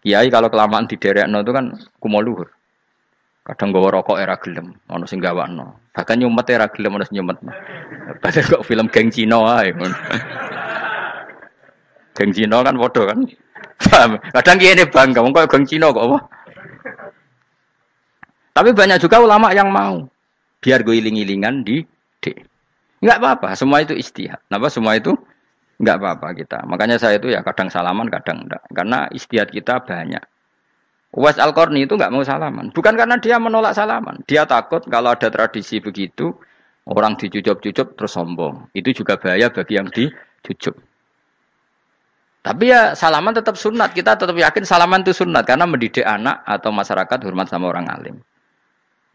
Kiai kalau kelamaan di nderekno itu kan kumo luhur. Kadang gawa rokok era gelem, ono sing gawakno. Bahkan nyumet era gelem ono sing nyumetno. Padahal kok film geng Cina ae ngono. Geng Cina kan padha kan. Kadang kene bangga wong kok geng Cina kok apa. Tapi banyak juga ulama yang mau biar gue iling-ilingan di D. Enggak apa-apa, semua itu istihad. Kenapa semua itu enggak apa-apa kita. Makanya saya itu ya kadang salaman, kadang enggak. Karena istihad kita banyak. Uwais Al-Qarni itu enggak mau salaman. Bukan karena dia menolak salaman. Dia takut kalau ada tradisi begitu, orang dicucup-cucup terus sombong. Itu juga bahaya bagi yang dicucup. Tapi ya salaman tetap sunat. Kita tetap yakin salaman itu sunat. Karena mendidik anak atau masyarakat hormat sama orang alim.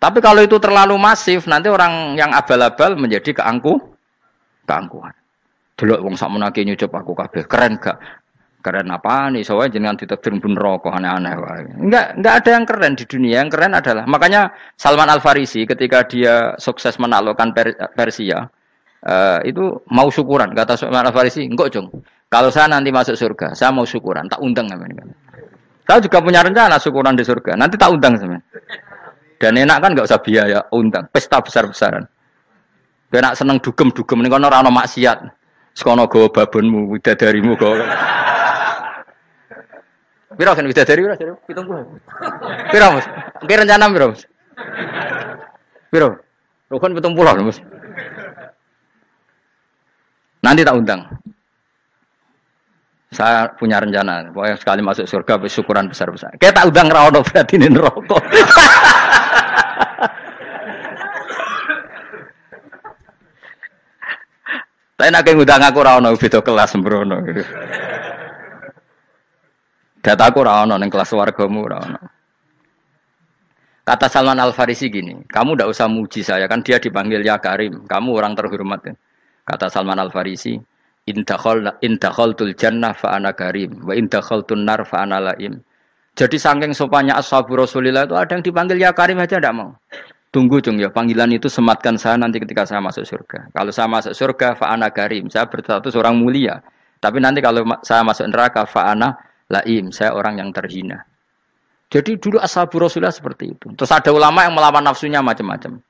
Tapi kalau itu terlalu masif, nanti orang yang abal-abal menjadi keangkuhan. Delok wong sakmenake nyucup aku kabeh. Keren gak? Keren apa nih? Soalnya jenengan ditakdir bener kok aneh-aneh wae. Enggak ada yang keren di dunia. Yang keren adalah makanya Salman Al Farisi ketika dia sukses menaklukkan Persia itu mau syukuran. Kata Salman Al Farisi, "Enggak, Jong. Kalau saya nanti masuk surga, saya mau syukuran, tak undang namanya." Saya juga punya rencana syukuran di surga. Nanti tak undang sampean. Dan enak kan enggak usah biaya undang, pesta besar-besaran. Enak seneng dugem-dugem ning kono ora ono maksiat. Sekono gawa babonmu, widadarimu gawa. Piro kan widadari ora 70. Piro, Mas? Ki rencana piro, Mas? Piro? Rukun 70, Mas. Nanti tak undang. Saya punya rencana, pokoknya sekali masuk surga syukuran besar-besar. Kayak tak undang ra ono berarti ning neraka. Tapi nek ngundang aku ra ono beda kelas sembrono. Dataku ora ono ning kelas wargamu ora ono. Kata Salman Al Farisi gini, kamu ndak usah muji saya kan dia dipanggil ya Karim, kamu orang terhormat. Kata Salman Al Farisi, in dakhaltul jannah fa ana karim wa in dakhaltun nar fa ana laim. Jadi saking sopannya ashabu Rasulillah itu ada yang dipanggil ya Karim aja ndak mau. Tunggu Jung ya, panggilan itu sematkan saya nanti ketika saya masuk surga. Kalau saya masuk surga fa ana karim, saya berstatus orang mulia. Tapi nanti kalau saya masuk neraka fa ana laim, saya orang yang terhina. Jadi dulu ashabu Rasulullah seperti itu. Terus ada ulama yang melawan nafsunya macam-macam.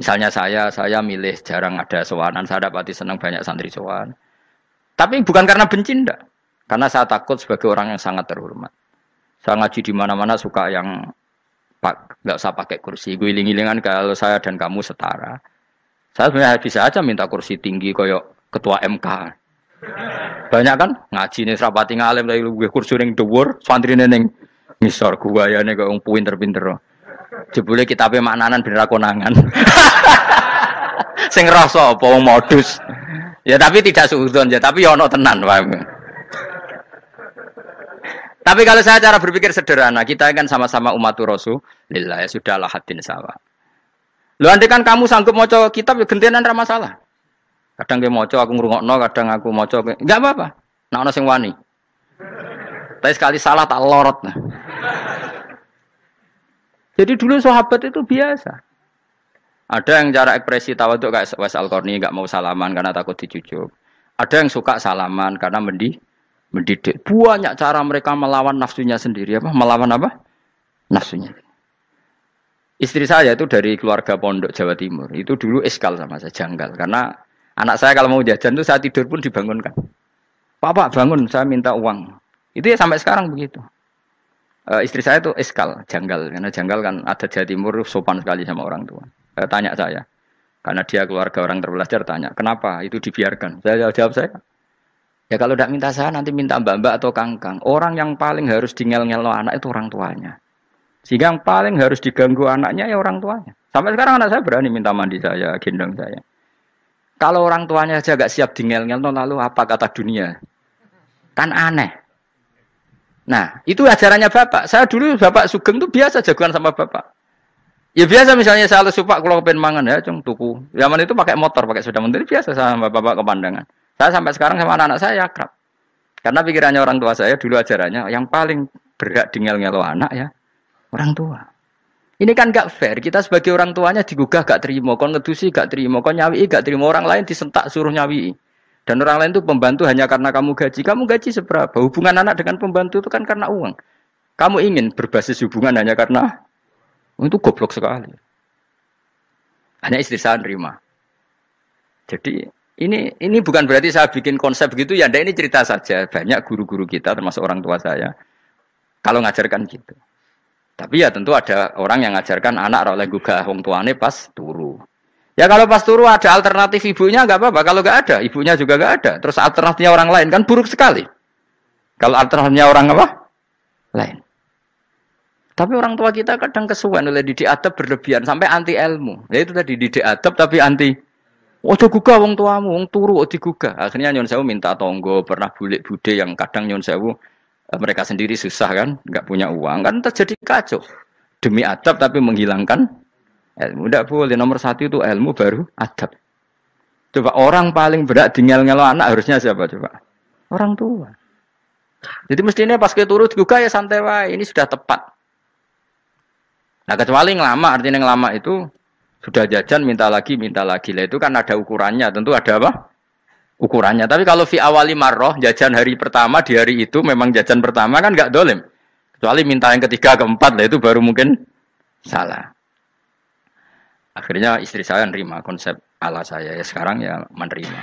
Misalnya saya milih jarang ada sowanan, saya dapati senang banyak santri sowan. Tapi bukan karena benci enggak. Karena saya takut sebagai orang yang sangat terhormat. Saya ngaji di mana-mana suka yang enggak usah pakai kursi. Gue iling-ilingan kalau saya dan kamu setara. Saya sebenarnya bisa aja minta kursi tinggi koyok ketua MK. Banyak kan ngaji nih serapati ngalim dari gue kursi ning dhuwur, santrine ning ngisor guayane kok wong pinter-pinter. Jebule kitabe maknanan ben ra konangan. Sing rasa apa wong modus. Ya tapi tidak suudzon ya, tapi ya ono tenan paham. Tapi kalau saya cara berpikir sederhana, kita kan sama-sama umatur Rasulillah ya sudahlah hadin sawa. Lho andai kan kamu sanggup maca kitab ya gentenan ra masalah. Kadang ke moco aku ngrungokno, kadang aku moco enggak apa-apa. Nek ana sing wani. Tapi sekali salah tak lorot. Nah. Jadi dulu sahabat itu biasa. Ada yang cara ekspresi tawaduk kayak Uwais Al-Qarni enggak mau salaman karena takut dicucuk. Ada yang suka salaman karena mendidik. Banyak cara mereka melawan nafsunya sendiri apa? Melawan apa? Nafsunya. Istri saya itu dari keluarga pondok Jawa Timur. Itu dulu eskal sama saya, janggal karena anak saya kalau mau jajan itu saya tidur pun dibangunkan. Pak bangun, saya minta uang. Itu ya sampai sekarang begitu. Istri saya itu eskal, janggal. Karena janggal kan ada Jawa Timur sopan sekali sama orang tua. Tanya saya. Karena dia keluarga orang terpelajar tanya, kenapa itu dibiarkan? Saya jawab saya. Ya kalau tidak minta saya nanti minta mbak-mbak atau kangkang. Orang yang paling harus dingel-ngelo anak itu orang tuanya. Sehingga yang paling harus diganggu anaknya ya orang tuanya. Sampai sekarang anak saya berani minta mandi saya, gendong saya. Kalau orang tuanya saja gak siap dingel-ngel, lalu apa kata dunia? Kan aneh. Nah, itu ajarannya bapak. Saya dulu bapak Sugeng itu biasa jagoan sama bapak. Ya biasa misalnya saya lupa kalau pengen mangan ya, cung tuku. Zaman itu pakai motor, pakai sepeda motor biasa sama bapak kepandangan. Saya sampai sekarang sama anak-anak saya akrab. Karena pikirannya orang tua saya dulu ajarannya yang paling berhak dingel-ngelo anak ya orang tua. Ini kan gak fair. Kita sebagai orang tuanya digugah gak terima, kon ngedusi gak terima, kon nyawi gak terima, orang lain disentak suruh nyawi. Dan orang lain itu pembantu hanya karena kamu gaji. Kamu gaji seberapa? Hubungan anak dengan pembantu itu kan karena uang. Kamu ingin berbasis hubungan hanya karena Itu goblok sekali. Hanya istri saya nerima. Jadi ini bukan berarti saya bikin konsep gitu ya. Ini cerita saja. Banyak guru-guru kita termasuk orang tua saya kalau ngajarkan gitu. Tapi ya tentu ada orang yang ngajarkan anak oleh gugah wong tuane pas turu. Ya kalau pas turu ada alternatif ibunya nggak apa-apa. Kalau nggak ada, ibunya juga nggak ada. Terus alternatifnya orang lain kan buruk sekali. Kalau alternatifnya orang apa? Lain. Tapi orang tua kita kadang kesuwen oleh didik adab berlebihan sampai anti ilmu. Ya itu tadi didik adab tapi anti. Ojo gugah wong tuamu, wong turu ojo digugah. Akhirnya nyon sewu minta tonggo, pernah bulik bude yang kadang nyon sewu mereka sendiri susah kan, nggak punya uang kan terjadi kacau. Demi adab tapi menghilangkan ilmu. Tidak boleh. Nomor satu itu ilmu baru adab. Coba orang paling berat ngel-ngelo anak harusnya siapa coba? Orang tua. Jadi mestinya pas ke turu digugah ya santai wae. Ini sudah tepat. Nah kecuali ngelama, artinya ngelama itu sudah jajan minta lagi. Lah itu kan ada ukurannya, tentu ada apa? Ukurannya. Tapi kalau fi awali marroh, jajan hari pertama di hari itu memang jajan pertama kan nggak dolim. Kecuali minta yang ketiga, keempat, lah itu baru mungkin salah. Akhirnya istri saya nerima konsep ala saya ya sekarang ya menerima.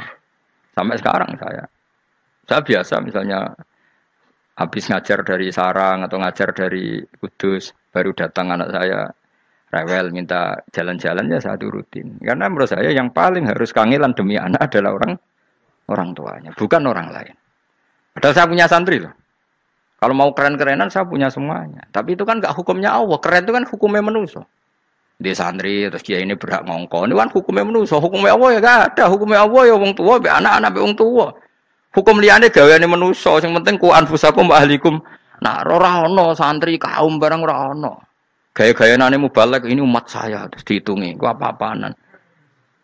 Sampai sekarang saya biasa misalnya habis ngajar dari Sarang atau ngajar dari Kudus, baru datang anak saya rewel minta jalan-jalan ya saya turutin. Karena menurut saya yang paling harus kangelan demi anak adalah orang tuanya, bukan orang lain. Padahal saya punya santri loh. Kalau mau keren-kerenan saya punya semuanya. Tapi itu kan gak hukumnya Allah. Keren itu kan hukumnya manusia. Di santri terus dia ini berhak ngongkon. Ini kan hukumnya manusia. Hukumnya Allah ya gak ada. Hukumnya Allah ya wong tua, anak-anak wong tua. Hukum liyane gaweane manusa, sing penting ku anfusakum wa ahlikum. Nah, ora ono santri kaum barang ora ono. Gaya-gayanane mubalek ini umat saya terus dihitungi, ku apa-apaanan.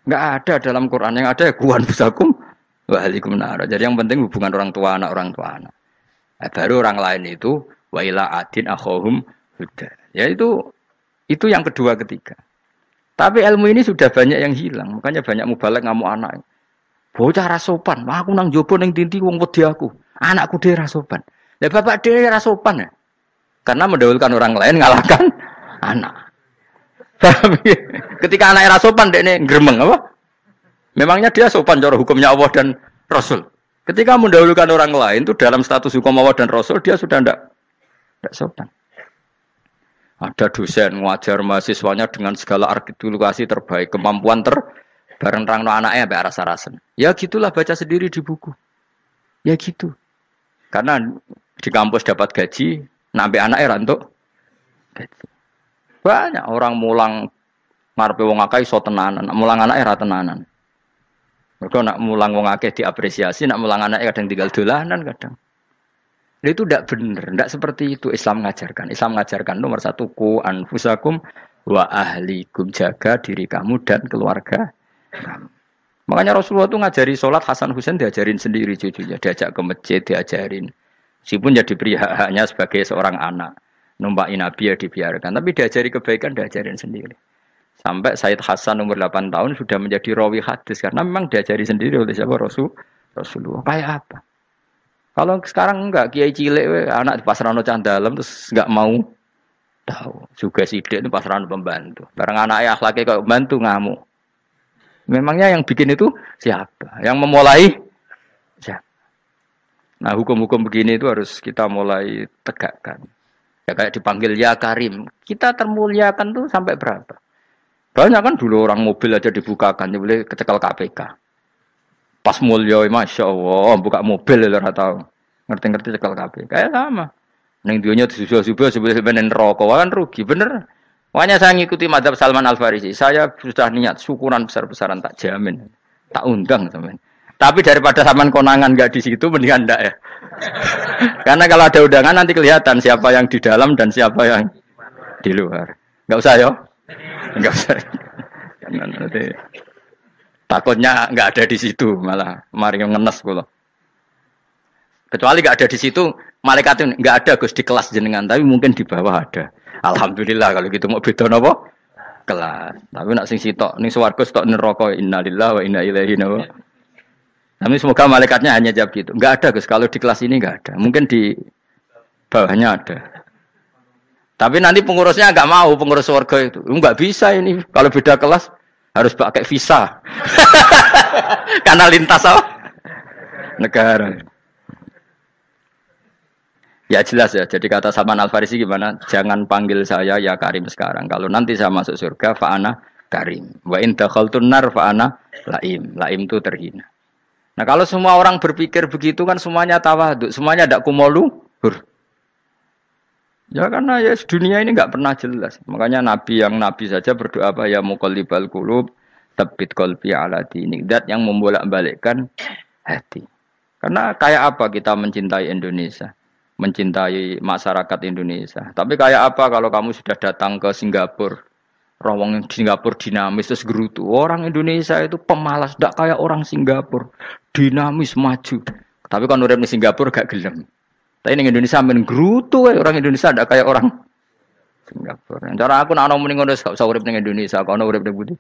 Enggak ada dalam Quran yang ada ku anfusakum wa ahlikum nar. Jadi yang penting hubungan orang tua anak. Baru orang lain itu wa ila adin akhahum huda. Ya itu yang kedua ketiga. Tapi ilmu ini sudah banyak yang hilang, makanya banyak mubalek ngamuk anak. Bocah rasopan, aku nang jopo ning tinti wong wedi aku. Anakku dhewe rasopan. Lah bapak dhewe rasopan ya. Karena mendahulukan orang lain ngalahkan anak. Ketika anaknya rasopan dekne gremeng apa? Memangnya dia sopan cara hukumnya Allah dan Rasul. Ketika mendahulukan orang lain itu dalam status hukum Allah dan Rasul dia sudah tidak sopan. Ada dosen ngajar mahasiswanya dengan segala artikulasi terbaik, kemampuan bareng terang no anaknya sampai rasa-rasen. Ya gitulah baca sendiri di buku. Ya gitu. Karena di kampus dapat gaji, nambe anaknya rantuk gaji. Banyak orang mulang ngarepe wong akeh iso tenanan, mulang anaknya ra tenanan. Mergo nak mulang wong akeh diapresiasi, nak mulang anaknya kadang tinggal dolanan kadang. Itu tidak benar, tidak seperti itu Islam mengajarkan. Islam mengajarkan nomor satu ku anfusakum wa ahlikum, jaga diri kamu dan keluarga. Makanya Rasulullah itu ngajari sholat Hasan Husain diajarin sendiri cucunya, diajak ke masjid diajarin. Meskipun jadi hak-haknya sebagai seorang anak, numpakin Nabi ya dibiarkan, tapi diajari kebaikan diajarin sendiri. Sampai Said Hasan umur 8 tahun sudah menjadi rawi hadis karena memang diajari sendiri oleh siapa Rasulullah. Kayak apa? Kalau sekarang enggak kiai cilik anak di pasrano candalem terus enggak mau tahu. Juga sidik itu pasrano pembantu. Bareng anaknya akhlaknya kok bantu ngamuk. Memangnya yang bikin itu siapa? Yang memulai siapa? Nah hukum-hukum begini itu harus kita mulai tegakkan. Ya kayak dipanggil ya Karim. Kita termuliakan tuh sampai berapa? Banyak kan dulu orang mobil aja dibukakan. Dia boleh kecekel KPK. Pas mulia, Masya Allah. Buka mobil ya tahu. Ngerti-ngerti cekel KPK. Kayak sama. Neng dunia disusul-susul sebelum rokok. Kan rugi. Bener. Makanya saya ngikuti madhab Salman Al-Farisi. Saya sudah niat syukuran besar-besaran tak jamin, tak undang teman. Tapi daripada Salman konangan nggak di situ, mendingan enggak ya. Karena kalau ada undangan nanti kelihatan siapa yang di dalam dan siapa yang di luar. Nggak usah ya, nggak usah. Karena nanti takutnya nggak ada di situ malah mari ngenes kulo. Kecuali nggak ada di situ, malaikat itu nggak ada Gus di kelas jenengan, tapi mungkin di bawah ada. Alhamdulillah kalau gitu mau beda napa? Kelas. Tapi nak sing sitok ning swarga sitok neraka innalillahi wa inna ilaihi raji'un. Tapi semoga malaikatnya hanya jawab gitu. Enggak ada Gus, kalau di kelas ini enggak ada. Mungkin di bawahnya ada. Tapi nanti pengurusnya nggak mau, pengurus warga itu. Nggak bisa ini. Kalau beda kelas harus pakai visa. Karena lintas apa? Negara. Ya jelas ya. Jadi kata Salman Al Farisi gimana? Jangan panggil saya ya Karim sekarang. Kalau nanti saya masuk surga, fa'ana Karim. Wa in dakhaltun nar fa'ana Laim. Laim itu terhina. Nah kalau semua orang berpikir begitu kan semuanya tawadhu, semuanya tidak kumoluhur. Ya karena ya dunia ini nggak pernah jelas. Makanya nabi saja berdoa apa ya muqallibal qulub tsabbit qalbi ala dinik. Zat yang membolak-balikkan hati. Karena kayak apa kita mencintai Indonesia, mencintai masyarakat Indonesia. Tapi kayak apa kalau kamu sudah datang ke Singapura, rawang Singapura dinamis terus gerutu. Orang Indonesia itu pemalas, tidak kayak orang Singapura, dinamis maju. Tapi kalau urip di Singapura gak gelem. Tapi di Indonesia men gerutu, orang Indonesia tidak kayak orang Singapura. Cara aku nak ngomong ngono gak usah urip ning Indonesia, kok ono urip ning Budi.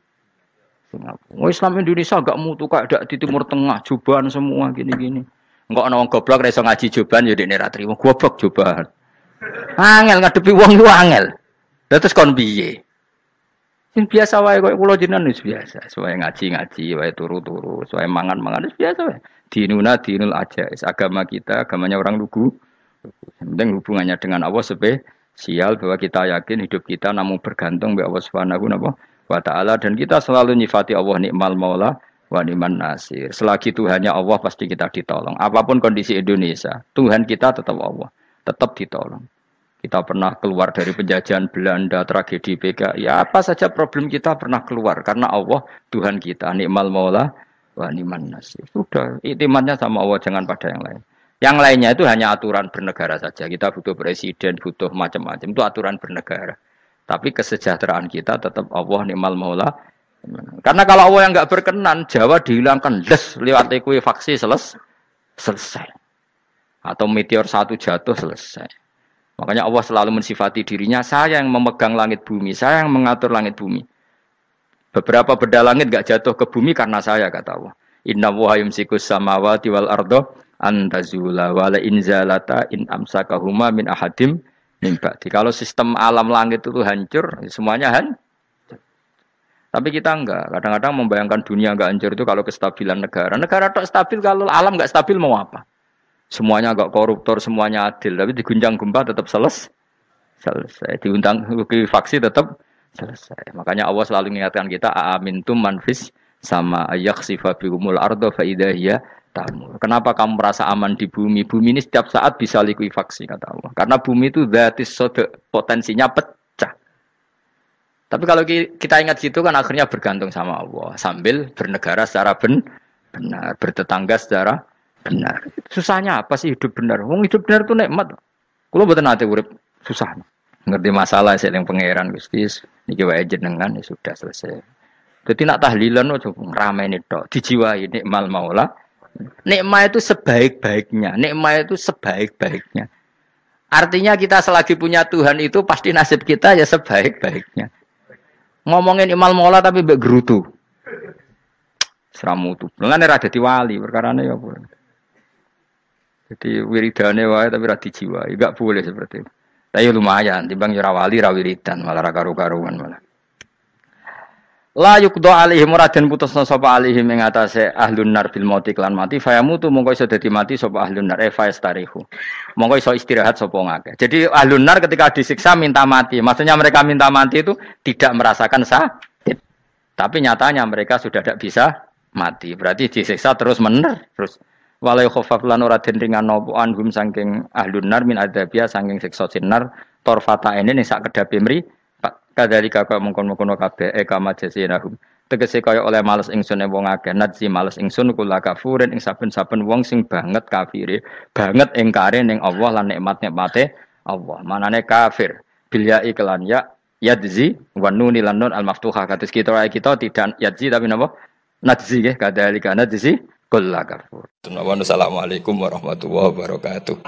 Singapura. Islam Indonesia gak mutu kayak ada di Timur Tengah, jubahan semua gini-gini. Enggak ana wong goblok ra iso ngaji jubahan ya dekne ra trimo, goblok jubahan. Angel ngadepi wong lu angel. Lah terus kon piye? Sing biasa wae koyo kula jenengan wis biasa, wae ngaji-ngaji, wae turu-turu, wae mangan-mangan wis biasa wae. Dinuna dinul ajais, agama kita, agamanya orang lugu. Yang penting hubungannya dengan Allah spesial bahwa kita yakin hidup kita namun bergantung kepada Allah Subhanahu wa taala dan kita selalu nyifati Allah nikmal maula wa ni'man nasir. Selagi Tuhannya Allah pasti kita ditolong. Apapun kondisi Indonesia, Tuhan kita tetap Allah, tetap ditolong. Kita pernah keluar dari penjajahan Belanda, tragedi PKI, ya apa saja problem kita pernah keluar karena Allah Tuhan kita nikmal maula wa ni'man nasir. Sudah, iktimatnya sama Allah, jangan pada yang lain. Yang lainnya itu hanya aturan bernegara saja. Kita butuh presiden, butuh macam-macam. Itu aturan bernegara. Tapi kesejahteraan kita tetap Allah ni'mal maula. Karena kalau Allah yang enggak berkenan, Jawa dihilangkan les lewat ekuifaksi selesai. Atau meteor satu jatuh selesai. Makanya Allah selalu mensifati dirinya, saya yang memegang langit bumi, saya yang mengatur langit bumi. Beberapa benda langit enggak jatuh ke bumi karena saya, kata Allah. Inna wa yumsikus samawati wal ardo antazula wala inzalata in amsakahuma min ahadim min ba'di. Kalau sistem alam langit itu hancur, semuanya hancur. Tapi kita enggak. Kadang-kadang membayangkan dunia enggak hancur itu kalau kestabilan negara. Negara tak stabil, kalau alam enggak stabil mau apa? Semuanya enggak koruptor, semuanya adil. Tapi diguncang gempa tetap selesai. Diundang faksi tetap selesai. Makanya Allah selalu mengingatkan kita, aamintum manfis sama ayakhsifa bihumul ardo fa idza hiya tamur. Kenapa kamu merasa aman di bumi? Bumi ini setiap saat bisa likuifaksi, kata Allah. Karena bumi itu dzatis sodok, potensinya pecah. Tapi kalau kita ingat gitu kan akhirnya bergantung sama Allah. Sambil bernegara secara benar, bertetangga secara benar. Susahnya apa sih hidup benar? Wong hidup benar itu nikmat. Kulo mboten nate urip susah. Ngerti masalah saya yang pangeran Gusti, niki wae jenengan ya sudah selesai. Jadi nak tahlilan ojo ngrameni tok, dijiwai nikmal maula. Nikmat itu sebaik-baiknya, nikmat itu sebaik-baiknya. Artinya kita selagi punya Tuhan itu pasti nasib kita ya sebaik-baiknya. Ngomongin imal maula tapi mbek gerutu. Seramutu. Lan ora dadi wali, perkarane ya apa. Jadi wiridane wae tapi ora dijiwai, enggak boleh seperti itu. Tapi lumayan, timbang ora wali ra wiridan, malah ra karu-karuan malah. La yuqdo alaihim raden putusna sapa alaihim ing atase ahlun nar bil mauti lan mati fayamutu mongko iso dadi mati sapa ahlun nar fayastarihu. Mongko iso istirahat sapa ngakeh. Jadi ahlun nar ketika disiksa minta mati. Maksudnya mereka minta mati itu tidak merasakan sakit. Tapi nyatanya mereka sudah tidak bisa mati. Berarti disiksa terus terus walai khafaf lan ora den ringan napa anhum saking ahlun nar min adzabia saking siksa sinar torfata ene ning sak kedape mri kadalika kaya mungkon-mungkon kabeh kama jasinahum tegese kaya oleh males ingsun wong akeh nadzi males ingsun kula kafurin ing saben-saben wong sing banget kafire banget ingkare ning Allah lan nikmat-nikmate Allah manane kafir bil ya iklan ya yadzi wa nunil nun al maftuhah kados kita tidak yadzi tapi napa nadzi nggih kadalika nadzi kula kafur. Assalamualaikum warahmatullahi wabarakatuh.